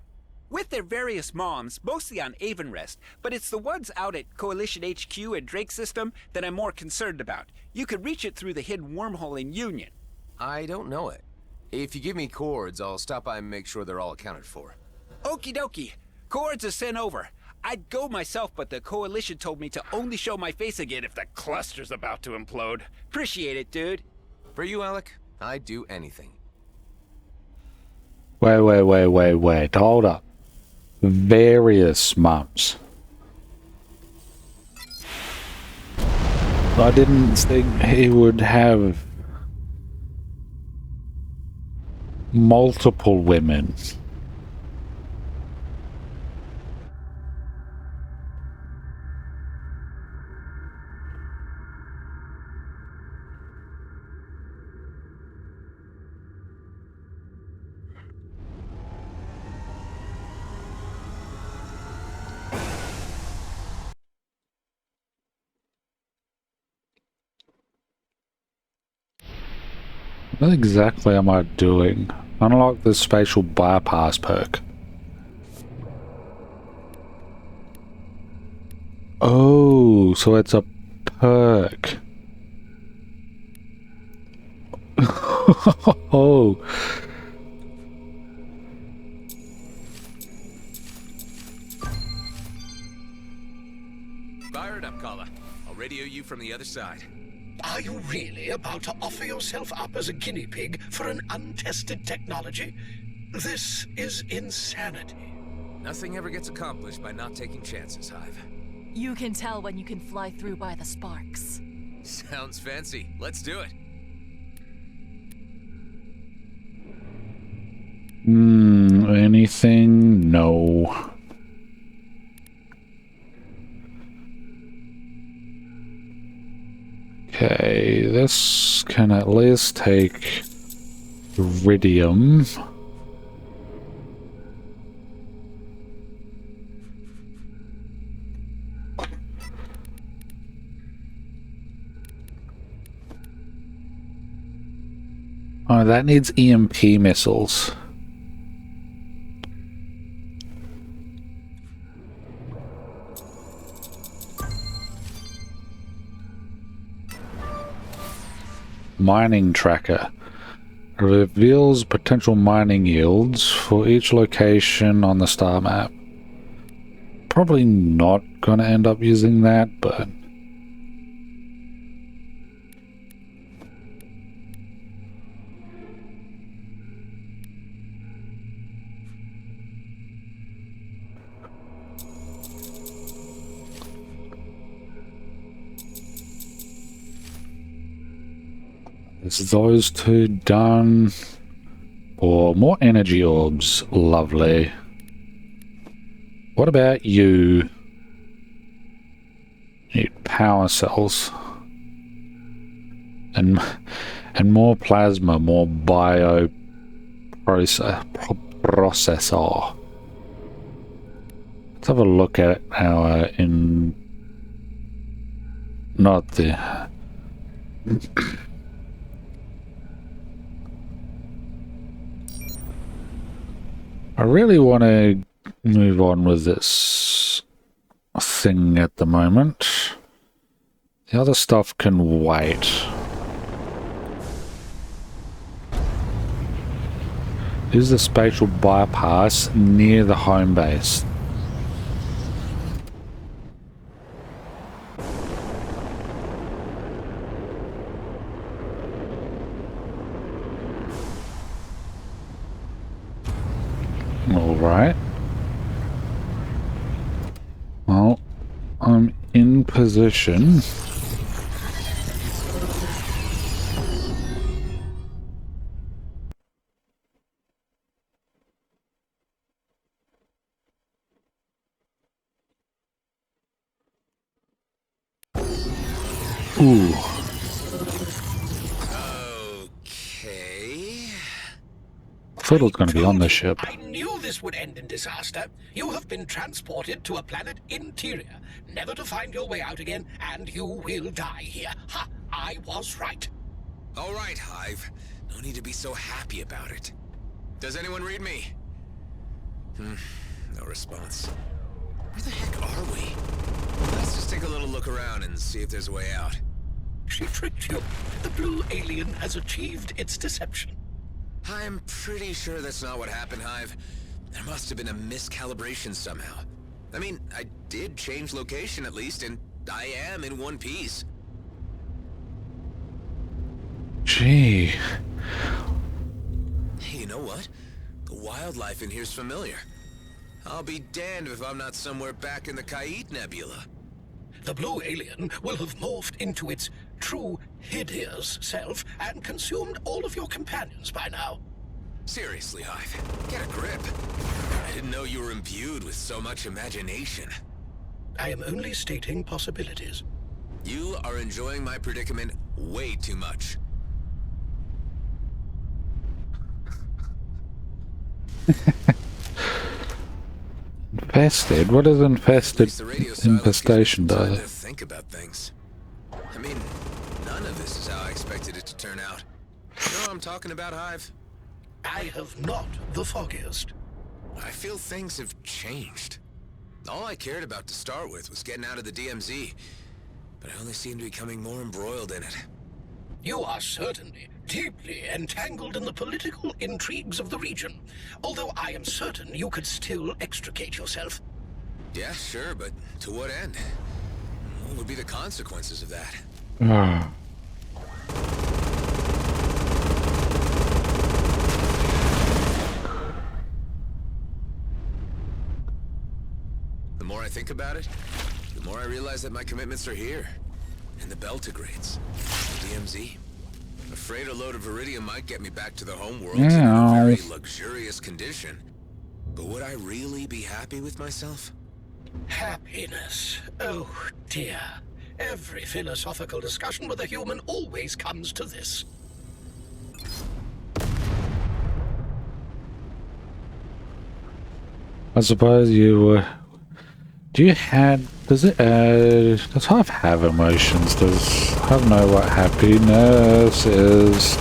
With their various moms, mostly on Avonrest. But it's the ones out at Coalition HQ and Drake System that I'm more concerned about. You could reach it through the hidden wormhole in Union. I don't know it. If you give me cords, I'll stop by and make sure they're all accounted for. Okie dokie. Cords are sent over. I'd go myself, but the Coalition told me to only show my face again if the cluster's about to implode. Appreciate it, dude. For you, Alec, I'd do anything. Wait. Hold up. Various mums. I didn't think he would have multiple women. What exactly am I doing? Unlock the spatial bypass perk. Oh, so it's a perk. Oh. Fire it up, Kala. I'll radio you from the other side. Are you really about to offer yourself up as a guinea pig for an untested technology? This is insanity. Nothing ever gets accomplished by not taking chances, Hive. You can tell when you can fly through by the sparks. Sounds fancy. Let's do it. Anything? No. Okay, this can at least take iridium. Oh, that needs EMP missiles. Mining tracker reveals potential mining yields for each location on the star map. Probably not gonna end up using that, but there's those two done. Or more energy orbs. Lovely. What about you? Need power cells. And more plasma, more processor. Let's have a look at our not the I really want to move on with this thing at the moment. The other stuff can wait. Is the spatial bypass near the home base? Alright. Well, I'm in position. Ooh. Okay. Thought it was going to be on the ship. I knew this would end in disaster. You have been transported to a planet interior, never to find your way out again, and you will die here. Ha! I was right. All right, Hive. No need to be so happy about it. Does anyone read me? No response. Where the heck are we? Let's just take a little look around and see if there's a way out. She tricked you. The blue alien has achieved its deception. I'm pretty sure that's not what happened, Hive. There must have been a miscalibration somehow. I mean, I did change location at least, and I am in one piece. Gee. Hey, you know what? The wildlife in here's familiar. I'll be damned if I'm not somewhere back in the Kaid Nebula. The blue alien will have morphed into its true hideous self and consumed all of your companions by now. Seriously, Hive, get a grip. I didn't know you were imbued with so much imagination. I am only stating possibilities. You are enjoying my predicament way too much. Infested? What is infested infestation to do? think about things. I mean, none of this is how I expected it to turn out. You know what I'm talking about, Hive? I have not the foggiest. I feel things have changed. All I cared about to start with was getting out of the DMZ, but I only seem to be becoming more embroiled in it. You are certainly deeply entangled in the political intrigues of the region, although I am certain you could still extricate yourself. Yeah, sure, but to what end? What would be the consequences of that? The more I think about it, the more I realize that my commitments are here. In the Beltigrades, the DMZ. A freighter load of iridium might get me back to the home world in a very luxurious condition. But would I really be happy with myself? Happiness. Oh, dear. Every philosophical discussion with a human always comes to this. I suppose you do you does Hive have emotions? Does Hive know what happiness is?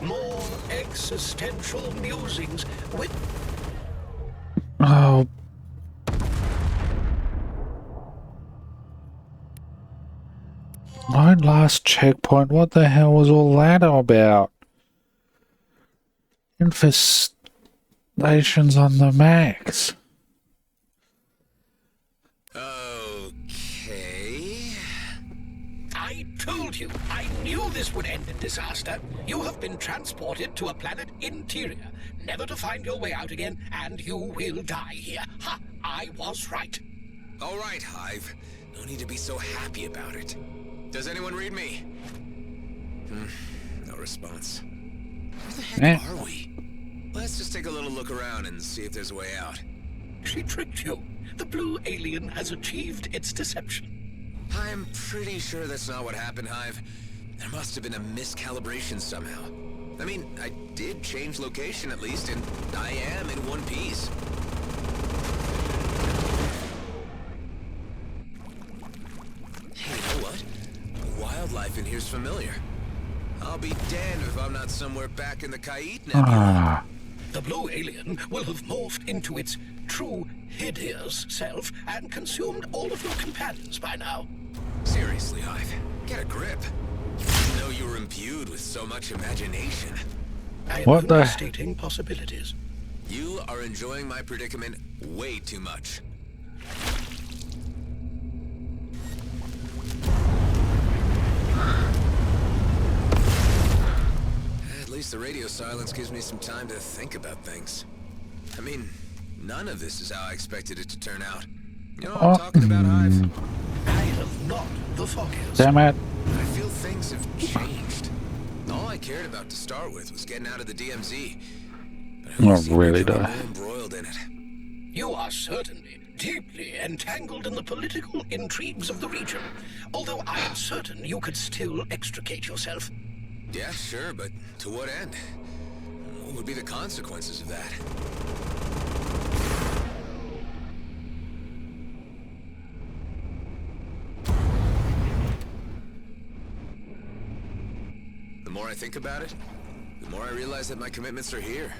More existential musings with... Oh. My last checkpoint, what the hell was all that about? Infestations on the max. Okay. I told you, I knew this would end in disaster. You have been transported to a planet interior, never to find your way out again, and you will die here. Ha! I was right. All right, Hive. No need to be so happy about it. Does anyone read me? No response. Where the heck are we? Let's just take a little look around and see if there's a way out. She tricked you. The blue alien has achieved its deception. I'm pretty sure that's not what happened, Hive. There must have been a miscalibration somehow. I mean, I did change location at least, and I am in one piece. Hey, you know what? The wildlife in here's familiar. I'll be damned if I'm not somewhere back in the Kait Nebula. The blue alien will have morphed into its true hideous self and consumed all of your companions by now. Seriously, Hive, get a grip. I know you were imbued with so much imagination. I am only stating possibilities. You are enjoying my predicament way too much. At least the radio silence gives me some time to think about things. I mean, none of this is how I expected it to turn out. You know what I'm talking about, Hive? I have not the foggiest. Damn it. I feel things have changed. All I cared about to start with was getting out of the DMZ. But I really do. Embroiled in it. You are certainly deeply entangled in the political intrigues of the region, although I am certain you could still extricate yourself. Yeah, sure, but to what end? What would be the consequences of that? The more I think about it, the more I realize that my commitments are here.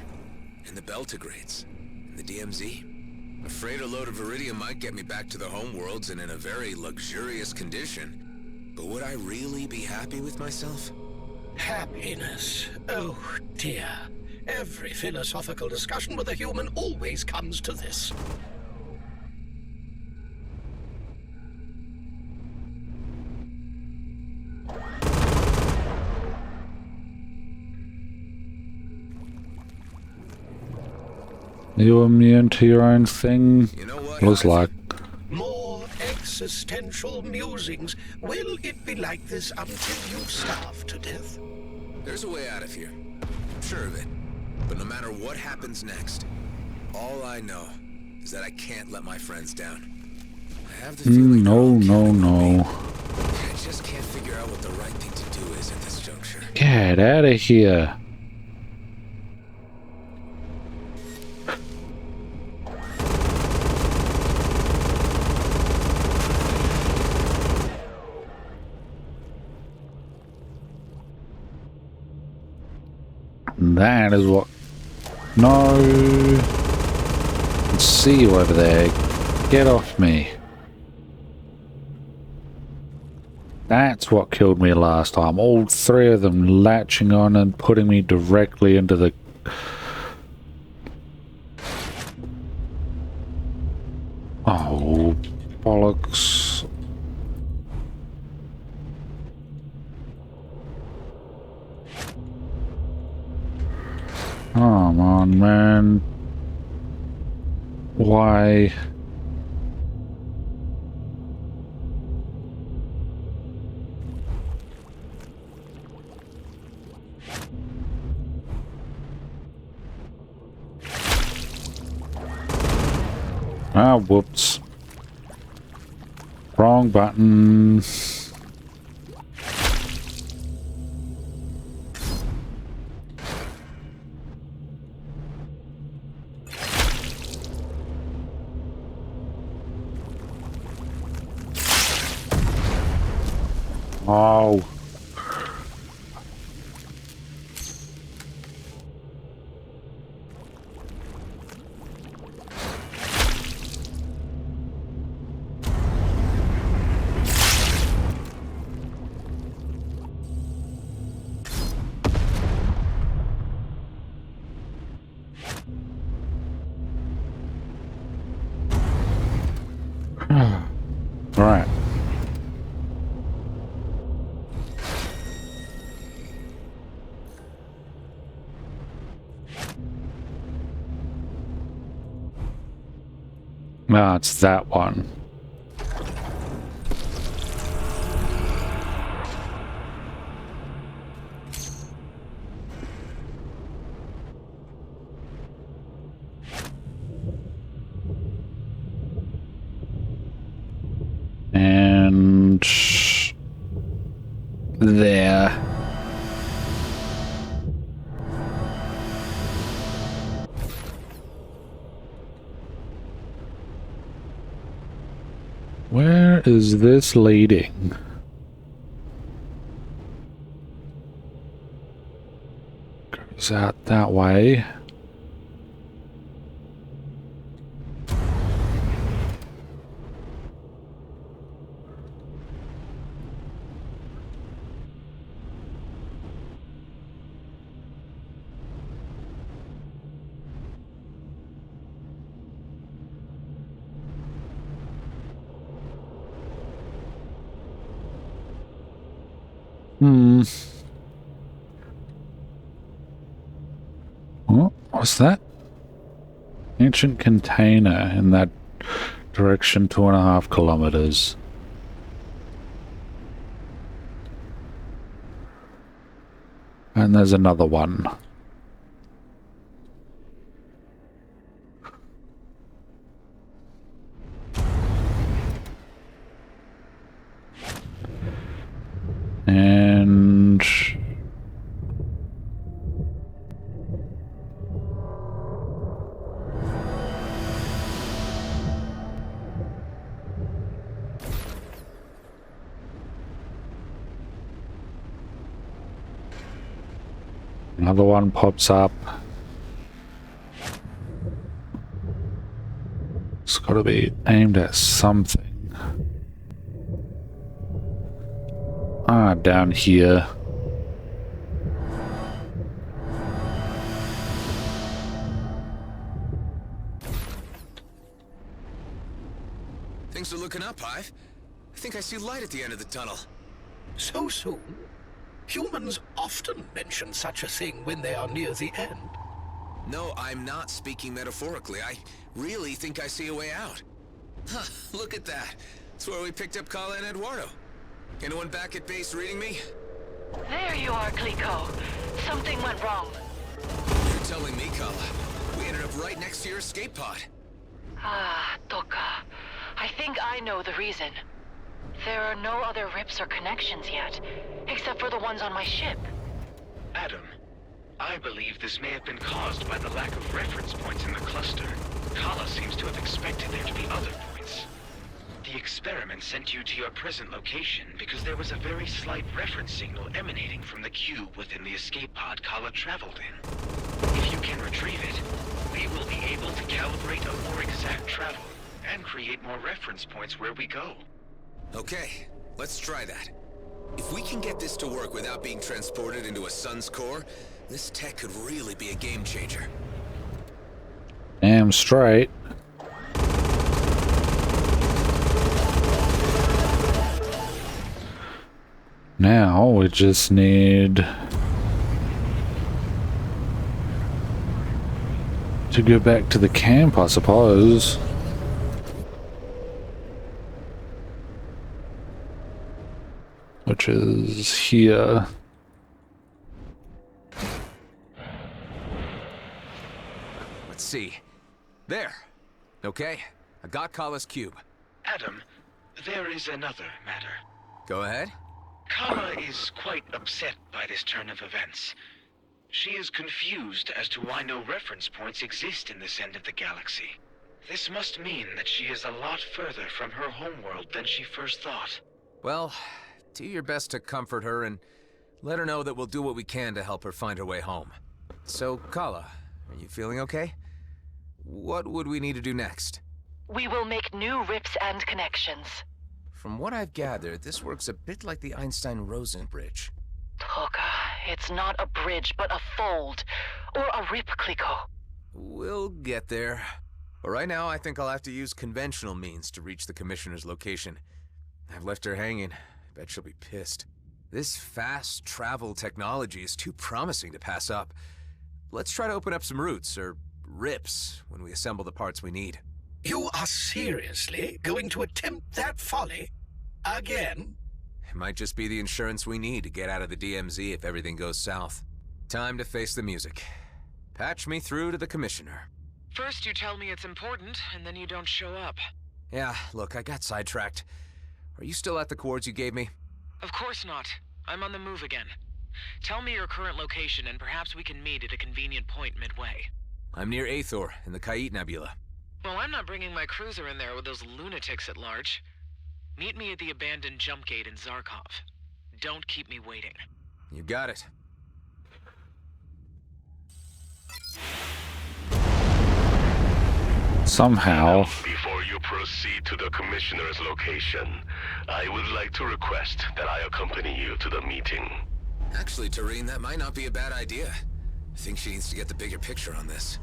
In the Beltigrades, in the DMZ. A freighter load of iridium might get me back to the home worlds and in a very luxurious condition. But would I really be happy with myself? Happiness. Oh, dear. Every philosophical discussion with a human always comes to this. You immune to your own thing? You know what? Looks like. More existential musings. Will it be like this until you starve to death? There's a way out of here. I'm sure of it. But no matter what happens next, all I know is that I can't let my friends down. I have the feeling No. I just can't figure out what the right thing to do is at this juncture. Get out of here. That is what... No! I can see you over there. Get off me. That's what killed me last time. All three of them latching on and putting me directly into the... Oh, bollocks. Come on, man. Why? Ah, whoops. Wrong button. Oh. Right. No, it's that one. And there. Where is this leading? Goes out that way. Oh, what's that? Ancient container in that direction, 2.5 kilometers. And there's another one. And another one pops up. It's got to be aimed at something. Ah, down here. Things are looking up, Hive. I think I see light at the end of the tunnel. So soon? Humans often mention such a thing when they are near the end. No, I'm not speaking metaphorically. I really think I see a way out. Huh, look at that. It's where we picked up Kala and Eduardo. Anyone back at base reading me? There you are, Clico. Something went wrong. You're telling me, Kala. We ended up right next to your escape pod. Ah, Toka. I think I know the reason. There are no other rips or connections yet, except for the ones on my ship. Adam, I believe this may have been caused by the lack of reference points in the cluster. Kala seems to have expected there to be other points. The experiment sent you to your present location because there was a very slight reference signal emanating from the cube within the escape pod Kala traveled in. If you can retrieve it, we will be able to calibrate a more exact travel and create more reference points where we go. Okay, let's try that. If we can get this to work without being transported into a sun's core, this tech could really be a game changer. Damn straight. Now we just need to go back to the camp, I suppose. Which is here. Let's see. There. Okay, I got Kala's cube. Adam, there is another matter. Go ahead. Kala is quite upset by this turn of events. She is confused as to why no reference points exist in this end of the galaxy. This must mean that she is a lot further from her homeworld than she first thought. Well, do your best to comfort her and let her know that we'll do what we can to help her find her way home. So, Kala, are you feeling okay? What would we need to do next? We will make new rips and connections. From what I've gathered, this works a bit like the Einstein-Rosen bridge. Toka, it's not a bridge, but a fold. Or a rip, Kliko. We'll get there. But right now, I think I'll have to use conventional means to reach the Commissioner's location. I've left her hanging. I bet she'll be pissed. This fast travel technology is too promising to pass up. Let's try to open up some routes, or rips, when we assemble the parts we need. You are seriously going to attempt that folly? Again? It might just be the insurance we need to get out of the DMZ if everything goes south. Time to face the music. Patch me through to the Commissioner. First you tell me it's important, and then you don't show up. Yeah, look, I got sidetracked. Are you still at the coords you gave me? Of course not. I'm on the move again. Tell me your current location, and perhaps we can meet at a convenient point midway. I'm near Aethor, in the Kait Nebula. Well, I'm not bringing my cruiser in there with those lunatics at large. Meet me at the abandoned jump gate in Zarkov. Don't keep me waiting. You got it. Somehow. Before you proceed to the Commissioner's location, I would like to request that I accompany you to the meeting. Actually, Tareen, that might not be a bad idea. I think she needs to get the bigger picture on this.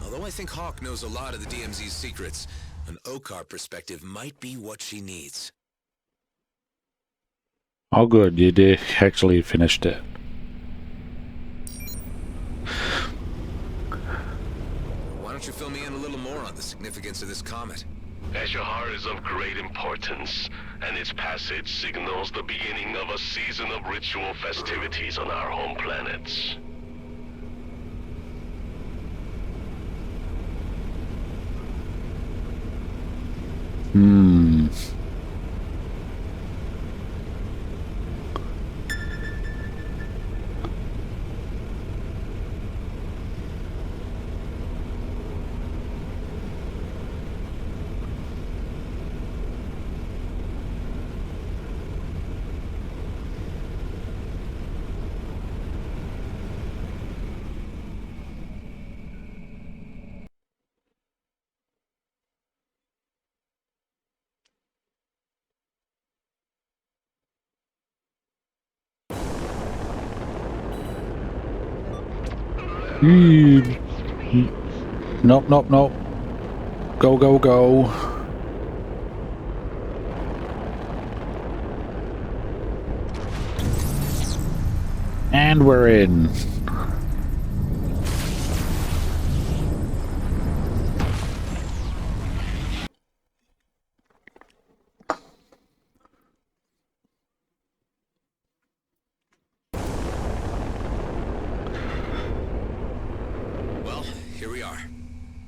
Although I think Hawk knows a lot of the DMZ's secrets, an Okar perspective might be what she needs. Oh good, you did actually finished it. Why don't you fill me in a little more on the significance of this comet? Eshahar is of great importance, and its passage signals the beginning of a season of ritual festivities on our home planets. Nope, nope, nope. Go, go, go. And we're in.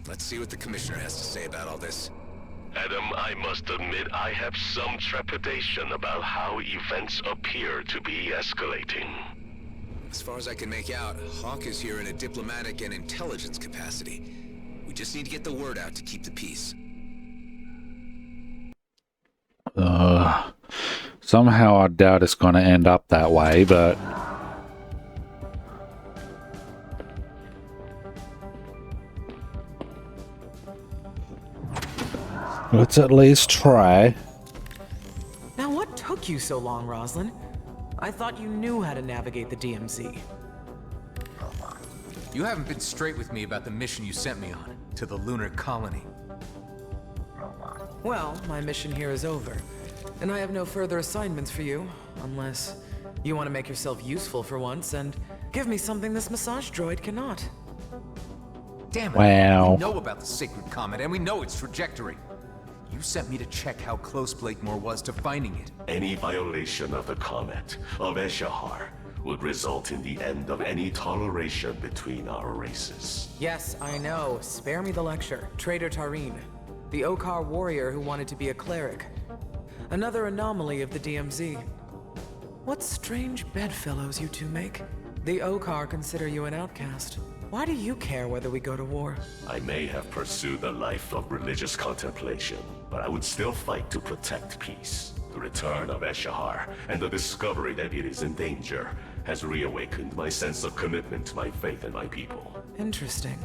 Let's see what the Commissioner has to say about all this. Adam, I must admit I have some trepidation about how events appear to be escalating. As far as I can make out, Hawk is here in a diplomatic and intelligence capacity. We just need to get the word out to keep the peace. Somehow I doubt it's going to end up that way, but... let's at least try. Now what took you so long, Roslyn? I thought you knew how to navigate the DMZ. You haven't been straight with me about the mission you sent me on, to the lunar colony. Well, my mission here is over, and I have no further assignments for you, unless you want to make yourself useful for once and give me something this massage droid cannot. Damn it! Wow. We know about the sacred comet, and we know its trajectory. You sent me to check how close Blakemore was to finding it. Any violation of the comet of Eshahar would result in the end of any toleration between our races. Yes, I know. Spare me the lecture. Traitor Tareen, the Okar warrior who wanted to be a cleric. Another anomaly of the DMZ. What strange bedfellows you two make. The Okar consider you an outcast. Why do you care whether we go to war? I may have pursued a life of religious contemplation, but I would still fight to protect peace. The return of Eshahar and the discovery that it is in danger has reawakened my sense of commitment to my faith and my people. Interesting.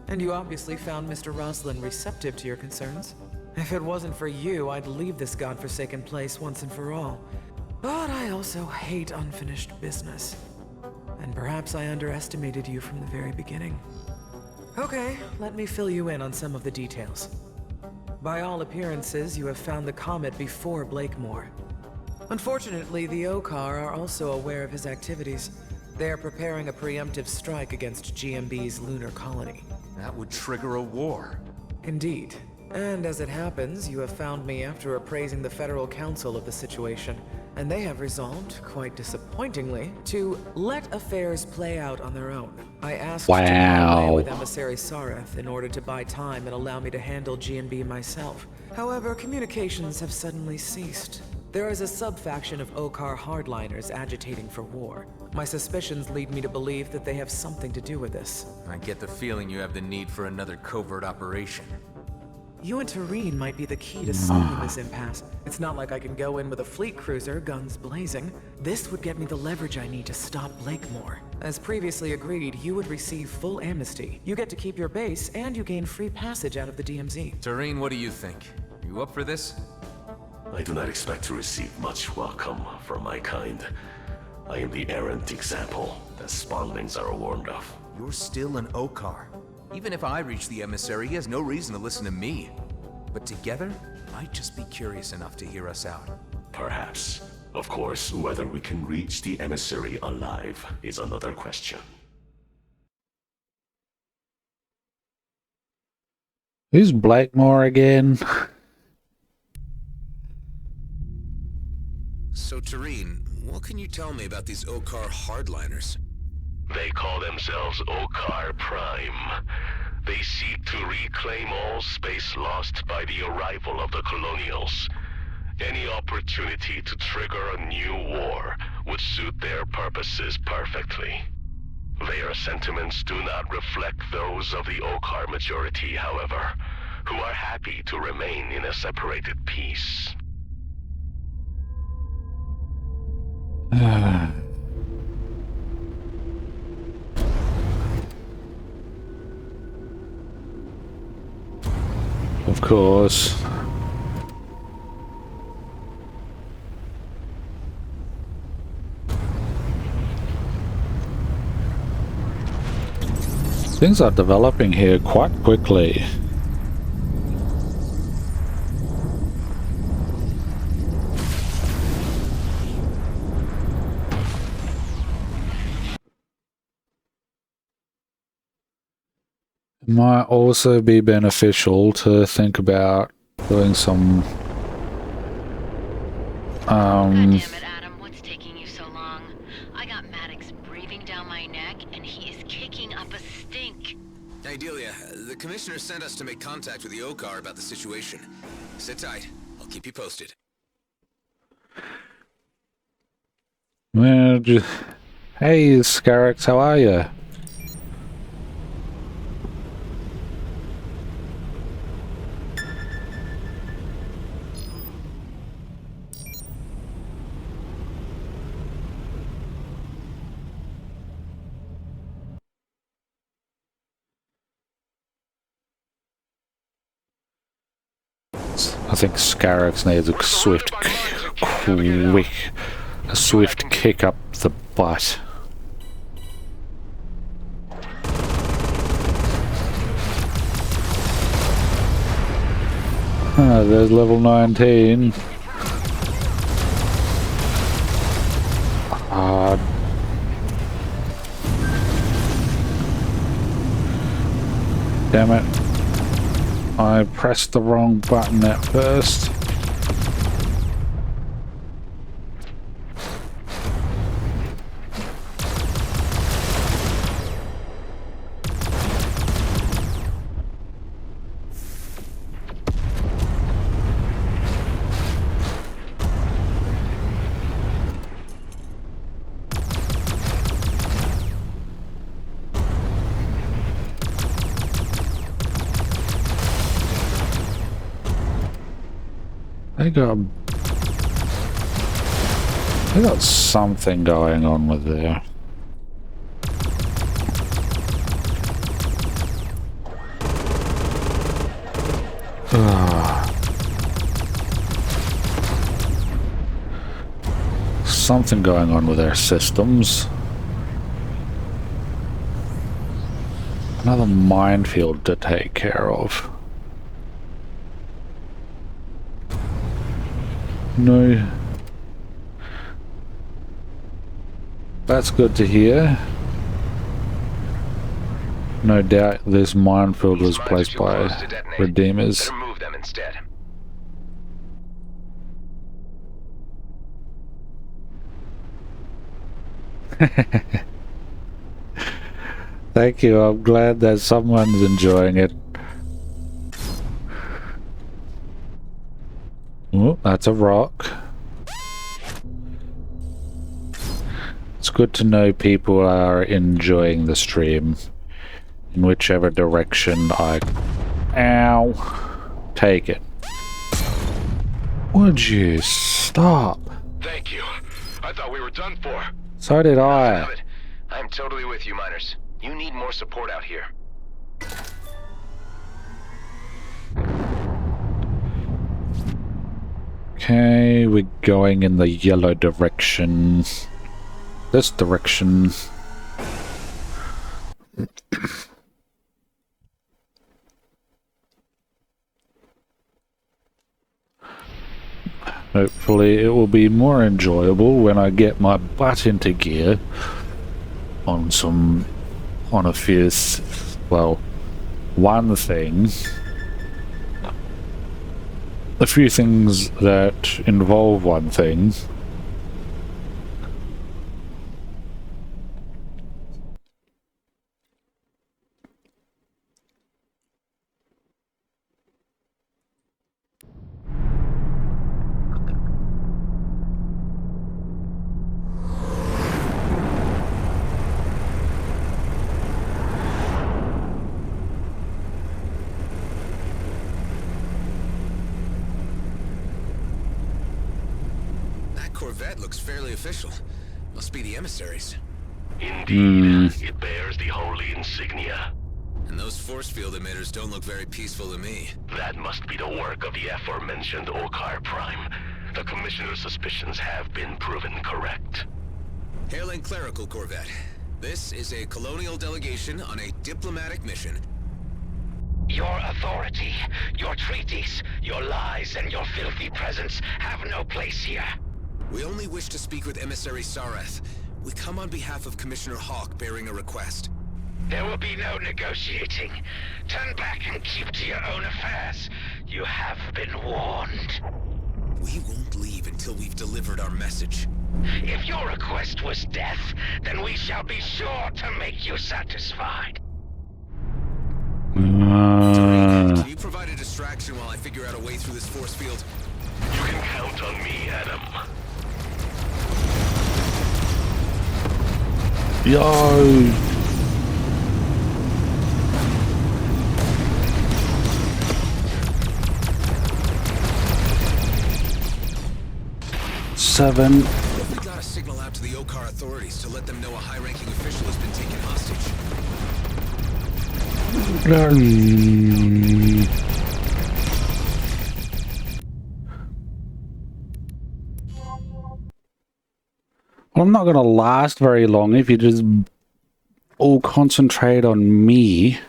And you obviously found Mr. Roslin receptive to your concerns. If it wasn't for you, I'd leave this godforsaken place once and for all. But I also hate unfinished business. And perhaps I underestimated you from the very beginning. Okay, let me fill you in on some of the details. By all appearances, you have found the comet before Blakemore. Unfortunately, the Okar are also aware of his activities. They are preparing a preemptive strike against GMB's lunar colony. That would trigger a war. Indeed. And as it happens, you have found me after appraising the Federal Council of the situation, and they have resolved, quite disappointingly, to let affairs play out on their own. I asked to parley with Emissary Sareth in order to buy time and allow me to handle GMB myself. However, communications have suddenly ceased. There is a sub-faction of Okar hardliners agitating for war. My suspicions lead me to believe that they have something to do with this. I get the feeling you have the need for another covert operation. You and Tareen might be the key to solving this impasse. It's not like I can go in with a fleet cruiser, guns blazing. This would get me the leverage I need to stop Blakemore. As previously agreed, you would receive full amnesty. You get to keep your base, and you gain free passage out of the DMZ. Tareen, what do you think? You up for this? I do not expect to receive much welcome from my kind. I am the errant example that spawnlings are warned of. You're still an Okar. Even if I reach the emissary, he has no reason to listen to me. But together, might just be curious enough to hear us out. Perhaps. Of course, whether we can reach the emissary alive is another question. Who's Blakemore again? So, Tareen, what can you tell me about these Okar hardliners? They call themselves Okar Prime. They seek to reclaim all space lost by the arrival of the Colonials. Any opportunity to trigger a new war would suit their purposes perfectly. Their sentiments do not reflect those of the Okar majority, however, who are happy to remain in a separated peace. Of course. Things are developing here quite quickly. It might also be beneficial to think about doing some God damn it, Adam, what's taking you so long? I got Maddox breathing down my neck, and he is kicking up a stink. Hey, Delia, the commissioner sent us to make contact with the Okar about the situation. Sit tight. I'll keep you posted. well, hey, Scarix, how are you? I think Scarix needs a swift kick up the butt. Ah, there's level 19. Damn it. I pressed the wrong button at first. They got something going on with there. Something going on with their systems. Another minefield to take care of. No. That's good to hear. No doubt this minefield was placed by Redeemers. Better move them instead. Thank you, I'm glad that someone's enjoying it. Oh, that's a rock. It's good to know people are enjoying the stream in whichever direction I take it. Would you stop? Thank you. I thought we were done for. So did I. I'm totally with you, miners. You need more support out here. Okay, we're going in the yellow direction. This direction. Hopefully it will be more enjoyable when I get my butt into gear on a few, well, one thing. A few things that involve one thing. Corvette looks fairly official. Must be the emissaries. Indeed, it bears the holy insignia. And those force field emitters don't look very peaceful to me. That must be the work of the aforementioned Okar Prime. The Commissioner's suspicions have been proven correct. Hailing clerical Corvette. This is a colonial delegation on a diplomatic mission. Your authority, your treaties, your lies, and your filthy presence have no place here. We only wish to speak with Emissary Sareth. We come on behalf of Commissioner Hawk bearing a request. There will be no negotiating. Turn back and keep to your own affairs. You have been warned. We won't leave until we've delivered our message. If your request was death, then we shall be sure to make you satisfied. Can you provide a distraction while I figure out a way through this force field? You can count on me, Adam. Yo! Seven. We gotta signal out to the Okar authorities to let them know a high-ranking official has been taken hostage. Well, I'm not going to last very long if you just all concentrate on me.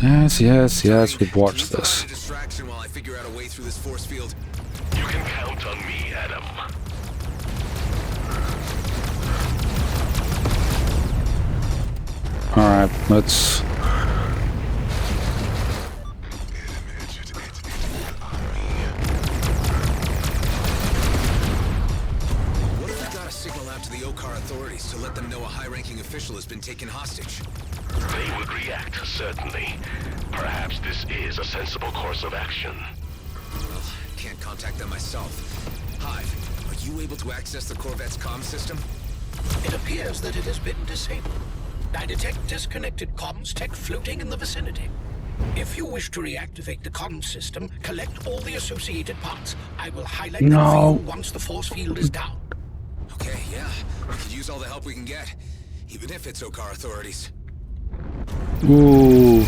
Yes, we've watched this. Distraction while I figure out a way through this force field. You can count on me, Adam. Alright, let's... What if we got a signal out to the Okar authorities to let them know a high-ranking official has been taken hostage? They would react, certainly. Perhaps this is a sensible course of action. Well, can't contact them myself. Hive, are you able to access the Corvette's comm system? It appears that it has been disabled. I detect disconnected comms tech floating in the vicinity. If you wish to reactivate the comms system, collect all the associated parts. I will highlight them for you once the force field is down. Okay, yeah. We could use all the help we can get, even if it's Okar authorities. Ooh.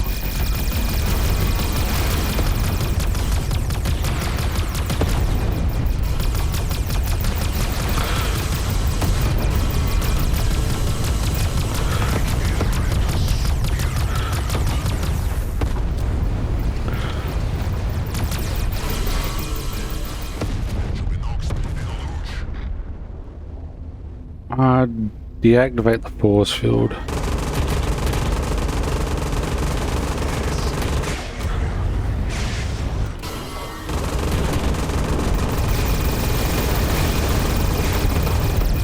Deactivate the force field.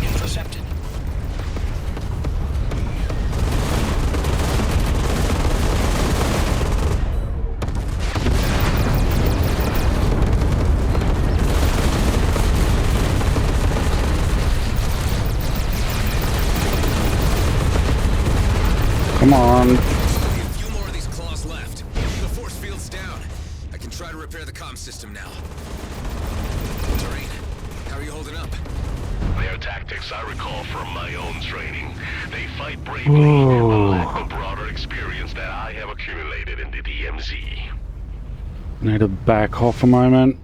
Intercepted. Come on. A few more of these claws left. The force field's down. I can try to repair the comm system now. Terrain, how are you holding up? Their tactics I recall from my own training. They fight bravely, but lack the broader experience that I have accumulated in the DMZ. Need to back off a moment.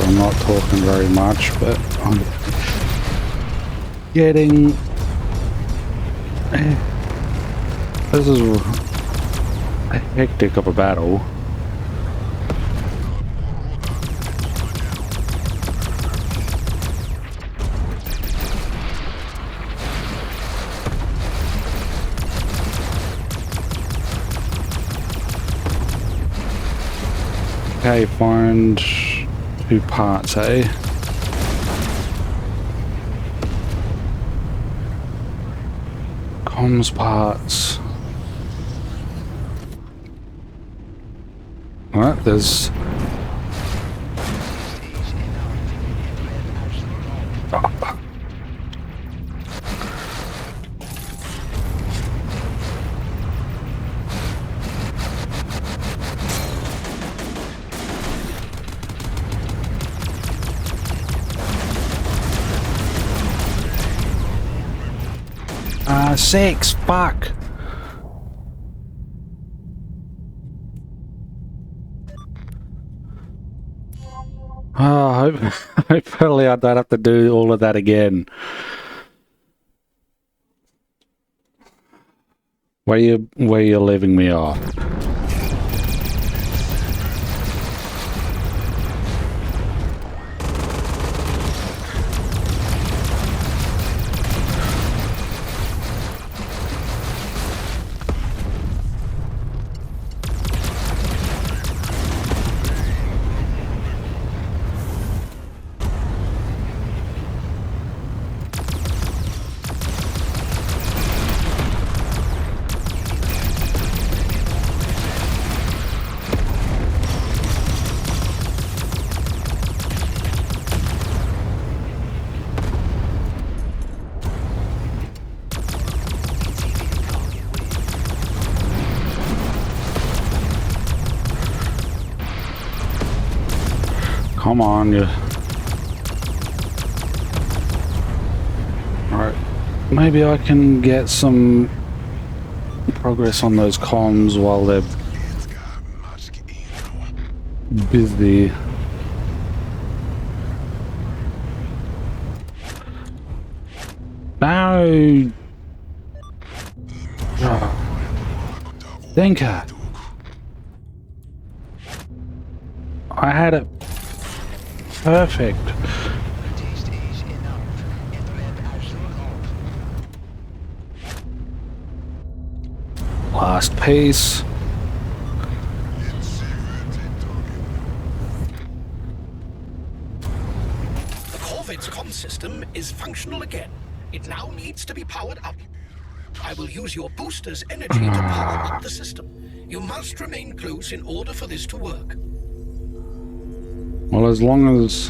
I'm not talking very much, but I'm getting... This is a hectic of a battle. Okay, find 2 parts, eh? Comms parts. Alright, there's... Six, fuck. Oh, hopefully I don't have to do all of that again. Where you leaving me off? come on, you. Alright. Maybe I can get some progress on those comms while they're busy. No! Thinker! I had it perfect. Last piece. The Corvette's comm system is functional again. It now needs to be powered up. I will use your booster's energy to power up the system. You must remain close in order for this to work. Well, as long as...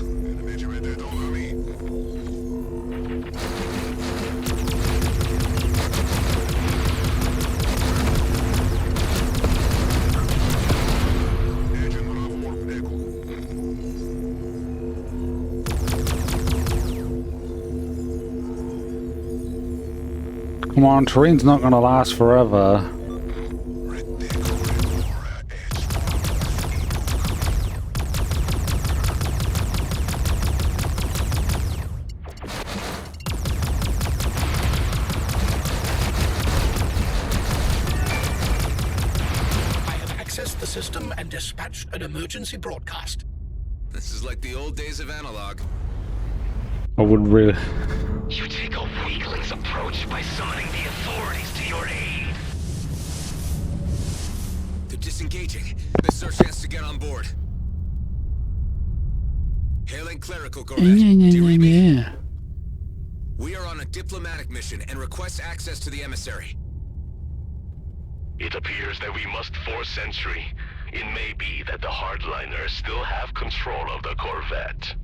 Come on, terrain's not gonna last forever. The system and dispatch an emergency broadcast. This is like the old days of analog. I would really... You take a weakling's approach by summoning the authorities to your aid. They're disengaging. This is our chance to get on board. Hailing clerical Corvette. Do you read me? We are on a diplomatic mission and request access to the emissary. It appears that we must force entry. It may be that the hardliners still have control of the Corvette.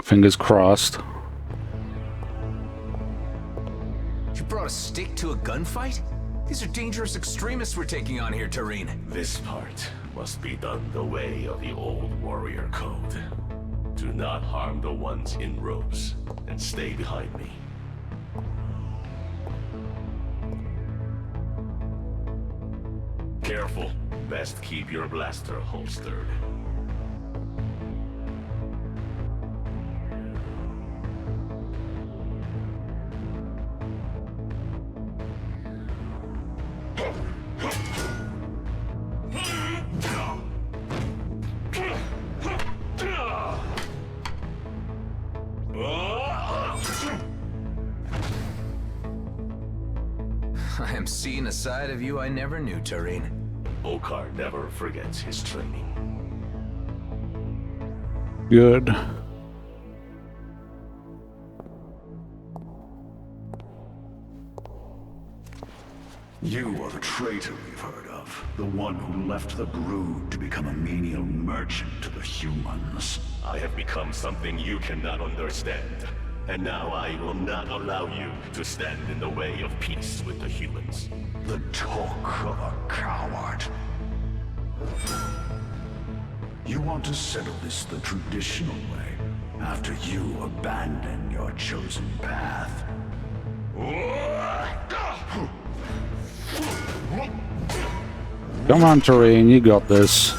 Fingers crossed. You brought a stick to a gunfight? These are dangerous extremists we're taking on here, Tareen. This part must be done the way of the old warrior code. Do not harm the ones in robes, and stay behind me. Careful. Best keep your blaster holstered. I am seeing a side of you I never knew, Tareen. Okar never forgets his training. Good. You are the traitor we've heard of. The one who left the brood to become a menial merchant to the humans. I have become something you cannot understand. And now I will not allow you to stand in the way of peace with the humans. The talk of a coward. You want to settle this the traditional way, after you abandon your chosen path. Come on, Tareen, you got this.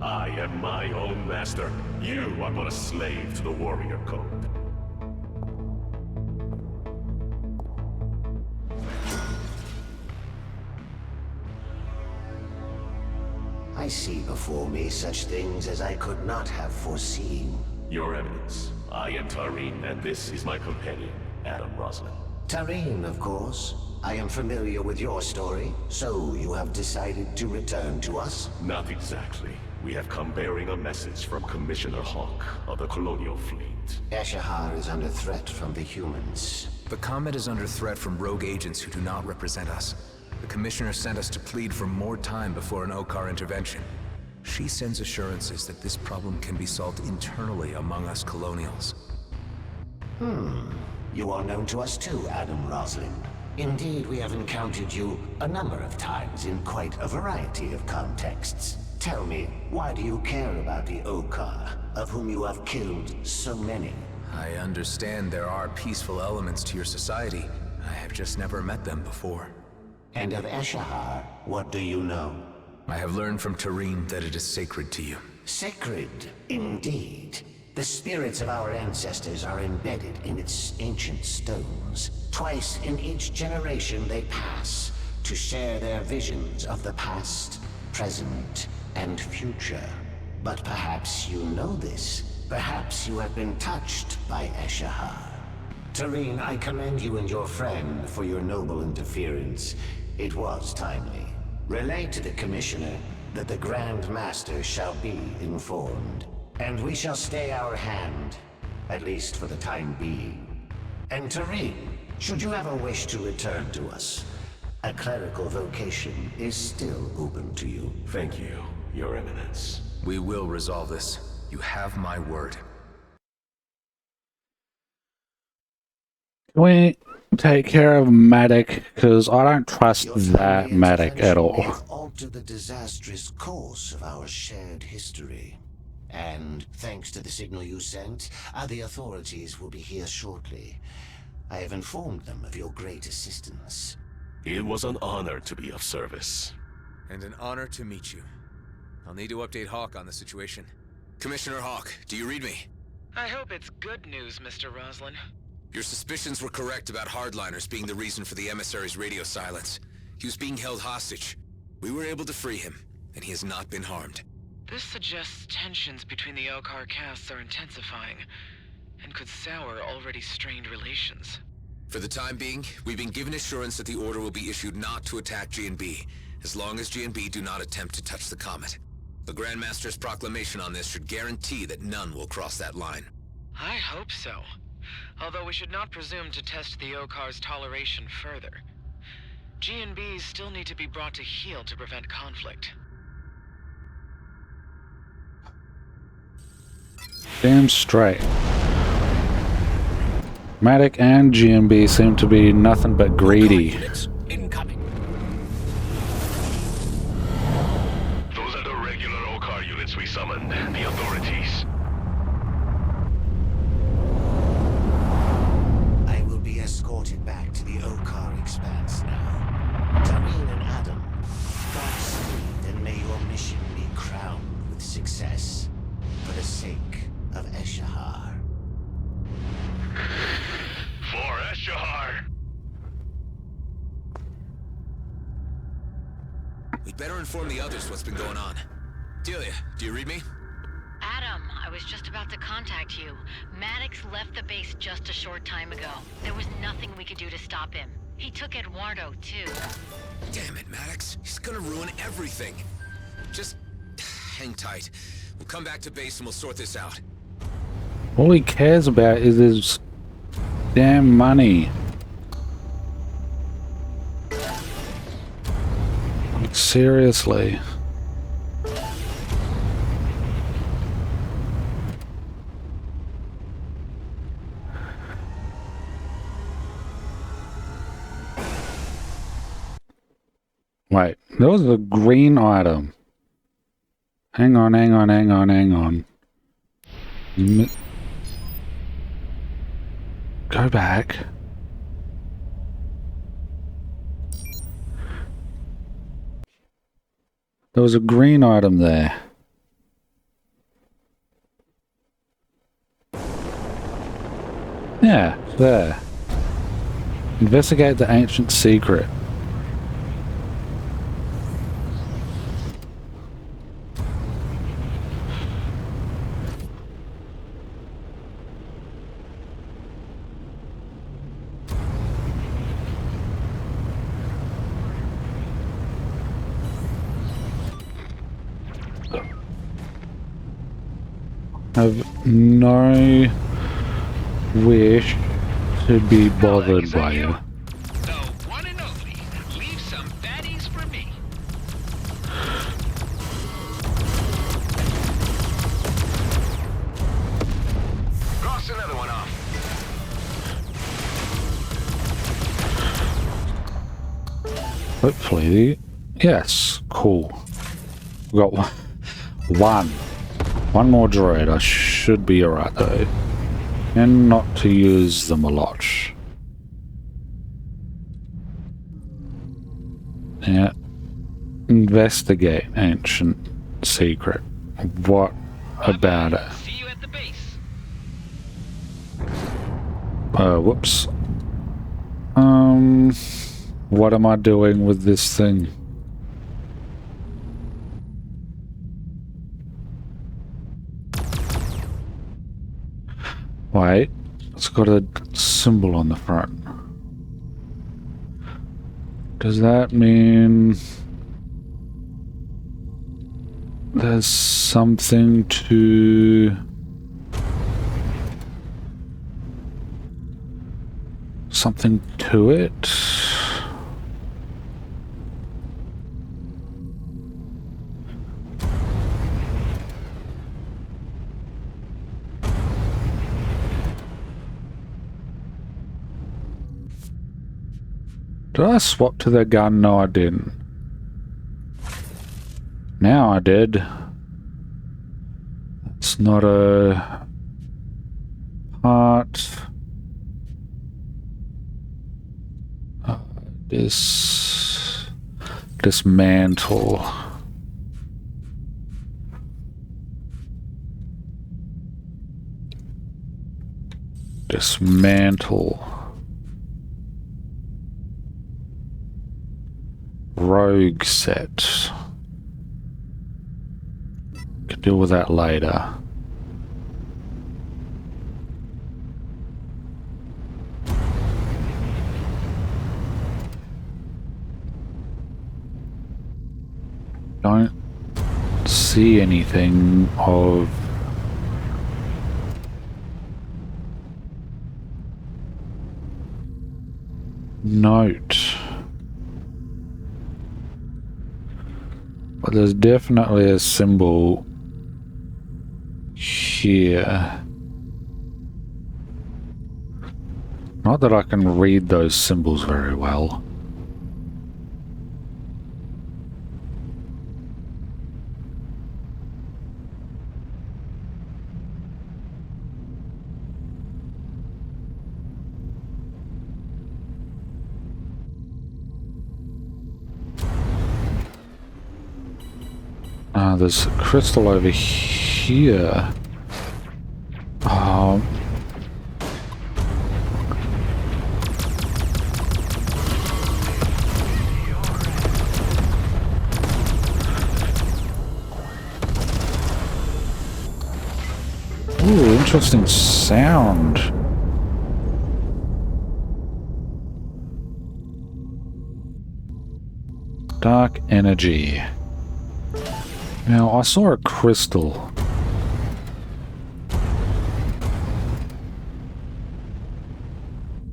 I am my own master. You are but a slave to the warrior code. I see before me such things as I could not have foreseen. Your Eminence, I am Tareen, and this is my companion, Adam Roslin. Tareen, of course. I am familiar with your story, so you have decided to return to us? Not exactly. We have come bearing a message from Commissioner Hawk of the Colonial Fleet. Eshahar is under threat from the humans. The Comet is under threat from rogue agents who do not represent us. The Commissioner sent us to plead for more time before an Okar intervention. She sends assurances that this problem can be solved internally among us Colonials. You are known to us too, Adam Roslin. Indeed, we have encountered you a number of times in quite a variety of contexts. Tell me, why do you care about the Okar, of whom you have killed so many? I understand there are peaceful elements to your society. I have just never met them before. And of Eshahar, what do you know? I have learned from Tareen that it is sacred to you. Sacred, indeed. The spirits of our ancestors are embedded in its ancient stones. Twice in each generation they pass to share their visions of the past, present, and future. But perhaps you know this. Perhaps you have been touched by Eshahar. Tareen, I commend you and your friend for your noble interference. It was timely. Relay to the Commissioner that the Grand Master shall be informed. And we shall stay our hand, at least for the time being. And Tareen, should you ever wish to return to us, a clerical vocation is still open to you. Thank you, Your Eminence. We will resolve this. You have my word. Can we take care of Matic? Because I don't trust that Matic at all. Alter the disastrous course of our shared history. And thanks to the signal you sent, the authorities will be here shortly. I have informed them of your great assistance. It was an honor to be of service. And an honor to meet you. I'll need to update Hawk on the situation. Commissioner Hawk, do you read me? I hope it's good news, Mr. Roslin. Your suspicions were correct about Hardliners being the reason for the emissary's radio silence. He was being held hostage. We were able to free him, and he has not been harmed. This suggests tensions between the Okar castes are intensifying, and could sour already strained relations. For the time being, we've been given assurance that the order will be issued not to attack G&B, as long as G&B do not attempt to touch the comet. The Grandmaster's proclamation on this should guarantee that none will cross that line. I hope so. Although we should not presume to test the Okar's toleration further. G&Bs still need to be brought to heel to prevent conflict. Damn straight. Matic and GMB seem to be nothing but greedy. Incoming. Those are the regular Okar units we summoned. The authorities. I will be escorted back to the Okar expanse now. Tareen and Adam, Godspeed, and may your mission be crowned with success for the sake of Eshahar. For Eshahar! We'd better inform the others what's been going on. Delia, do you read me? Adam, I was just about to contact you. Maddox left the base just a short time ago. There was nothing we could do to stop him. He took Eduardo, too. Damn it, Maddox. He's gonna ruin everything. Just hang tight. We'll come back to base and we'll sort this out. All he cares about is his damn money. Like, seriously. Wait, there was a green item. Hang on. Go back. There was a green item there. Yeah, there. Investigate the ancient secret. Have no wish to be bothered by you. The one and only. Leave some baddies for me. Cross another one off. Hopefully, yes, cool. We got one. One more droid. I should be alright though. And not to use them a lot. Yeah. Investigate ancient secret. What about it? See you at the base. Whoops. What am I doing with this thing? Wait, it's got a symbol on the front. Does that mean there's something to... something to it? Did I swap to the gun? No, I didn't. Now I did. It's not a part. Dismantle. Dismantle. Rogue set. Could deal with that later. Don't see anything of note. But there's definitely a symbol here. Not that I can read those symbols very well. There's a crystal over here. Ooh, interesting sound. Dark energy. Now, I saw a crystal.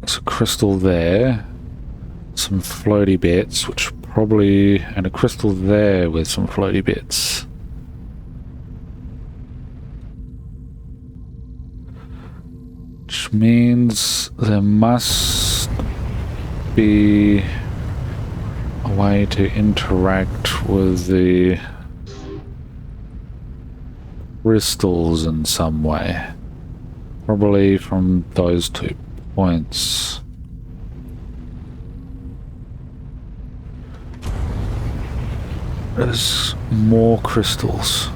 There's a crystal there. Some floaty bits, which probably... and a crystal there with some floaty bits. Which means there must be a way to interact with the crystals in some way. Probably from those 2 points. There's more crystals.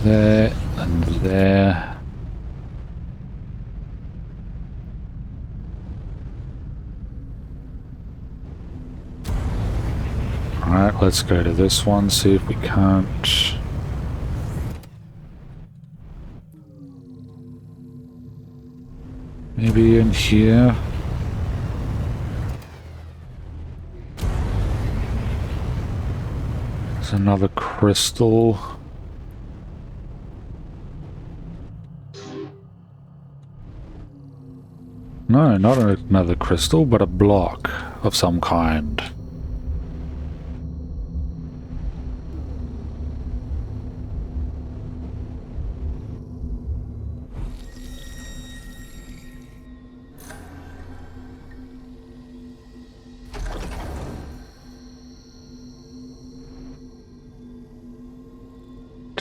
There and there. Alright, let's go to this one, see if we can't... maybe in here. There's another crystal. No, not another crystal, but a block of some kind.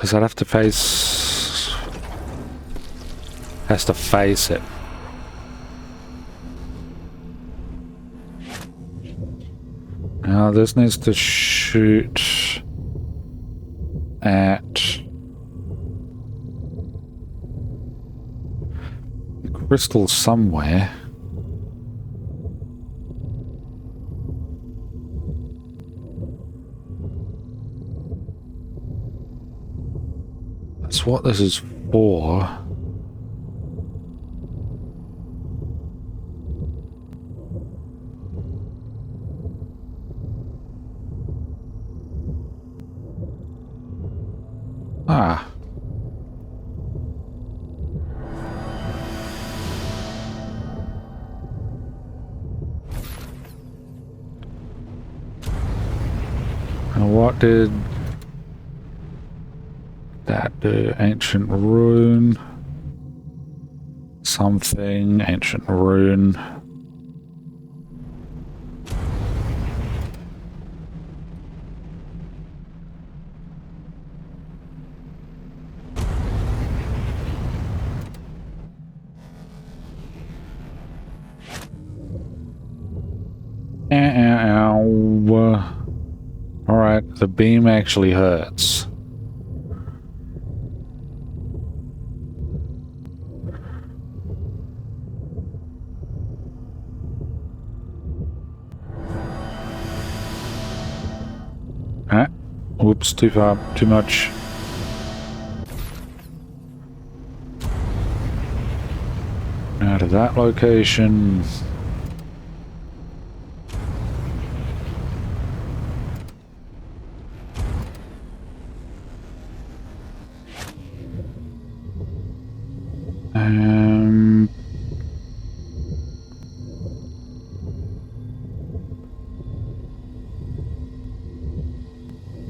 Does that have to face... Has to face it. Now this needs to shoot at the crystal somewhere. That's what this is for. Ah. And what did that do? Ancient rune. Something. Ancient rune. Ow. Alright, the beam actually hurts. Ah, whoops, too far, too much. Out of that location.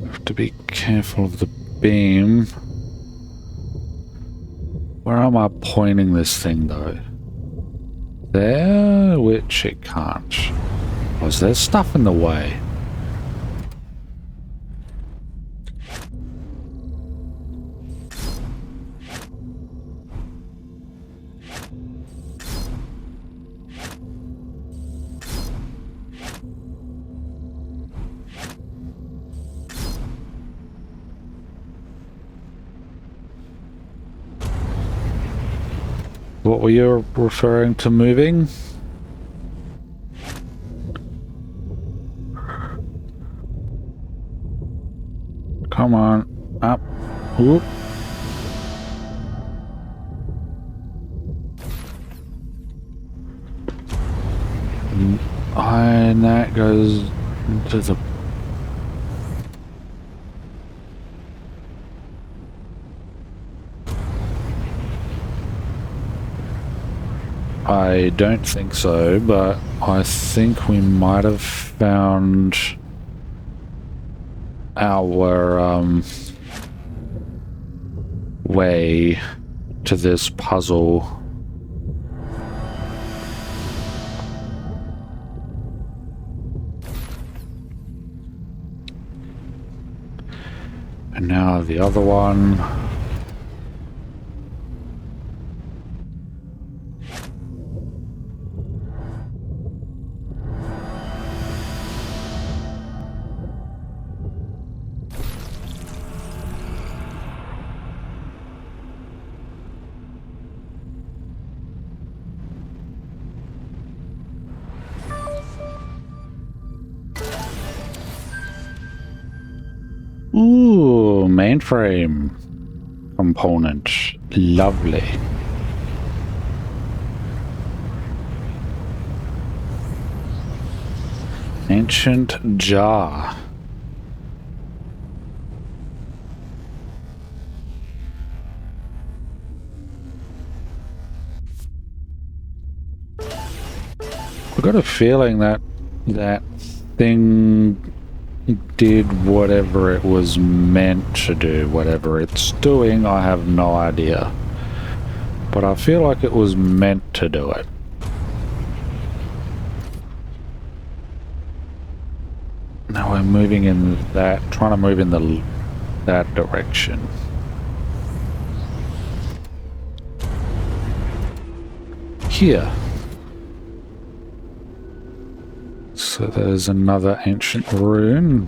Have to be careful of the beam. Where am I pointing this thing though? There, which it can't. Was there stuff in the way? What were you referring to moving? Come on, up. Whoop. And that goes into the... I don't think so, but I think we might have found our way to this puzzle. And now the other one. Ooh, mainframe component. Lovely. Ancient jar. I got a feeling that that thing did whatever it was meant to do. Whatever it's doing, I have no idea. But I feel like it was meant to do it. Now we're moving in that, trying to move in that direction. here. So there's another ancient rune.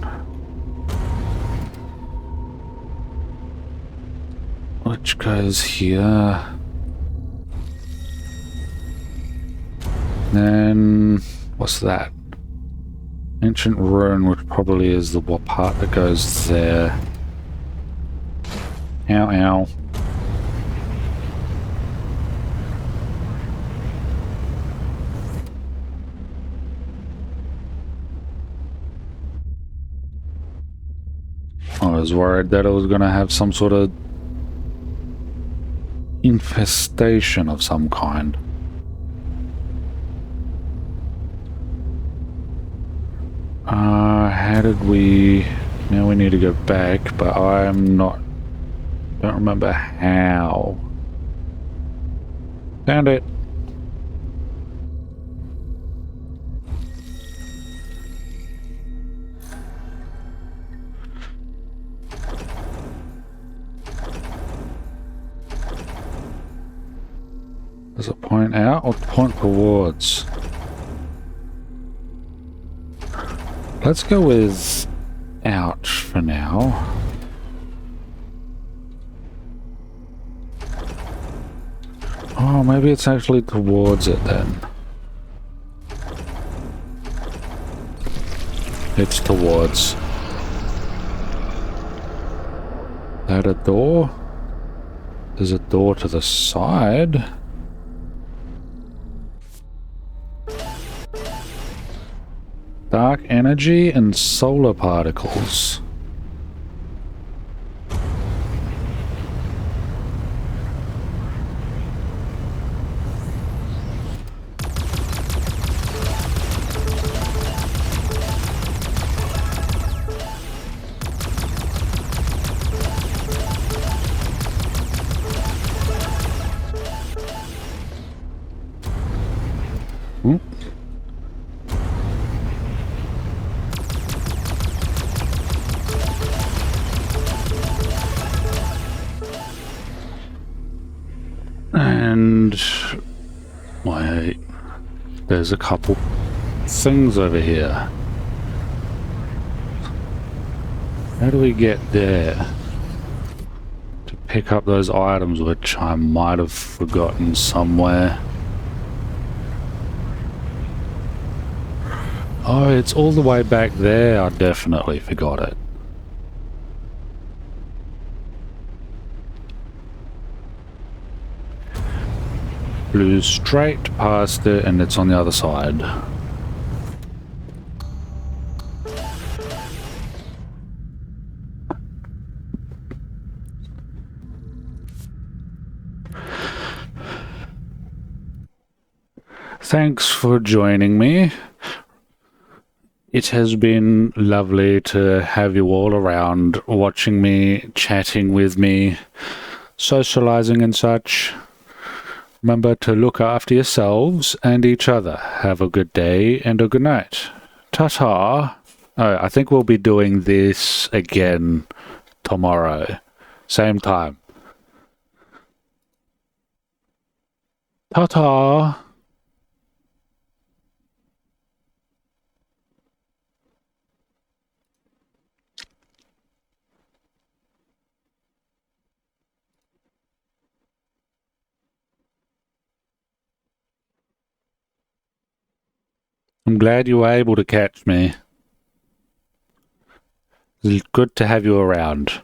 Which goes here. Then, what's that? Ancient rune, which probably is the part that goes there. Ow, ow. I was worried that it was going to have some sort of infestation of some kind. How did we... Now we need to go back, but I'm not... Don't remember how. Found it. Does it point out or point towards? Let's go with out for now. Oh, maybe it's actually towards it then. It's towards. Is that a door? There's a door to the side. Dark energy and solar particles. And wait, there's a couple things over here. How do we get there to pick up those items which I might have forgotten somewhere? Oh, it's all the way back there. I definitely forgot it. Flew straight past it and it's on the other side. Thanks for joining me. It has been lovely to have you all around, watching me, chatting with me, socializing and such. Remember to look after yourselves and each other. Have a good day and a good night. Ta-ta. Oh, I think we'll be doing this again tomorrow. Same time. Ta-ta. I'm glad you were able to catch me. It's good to have you around.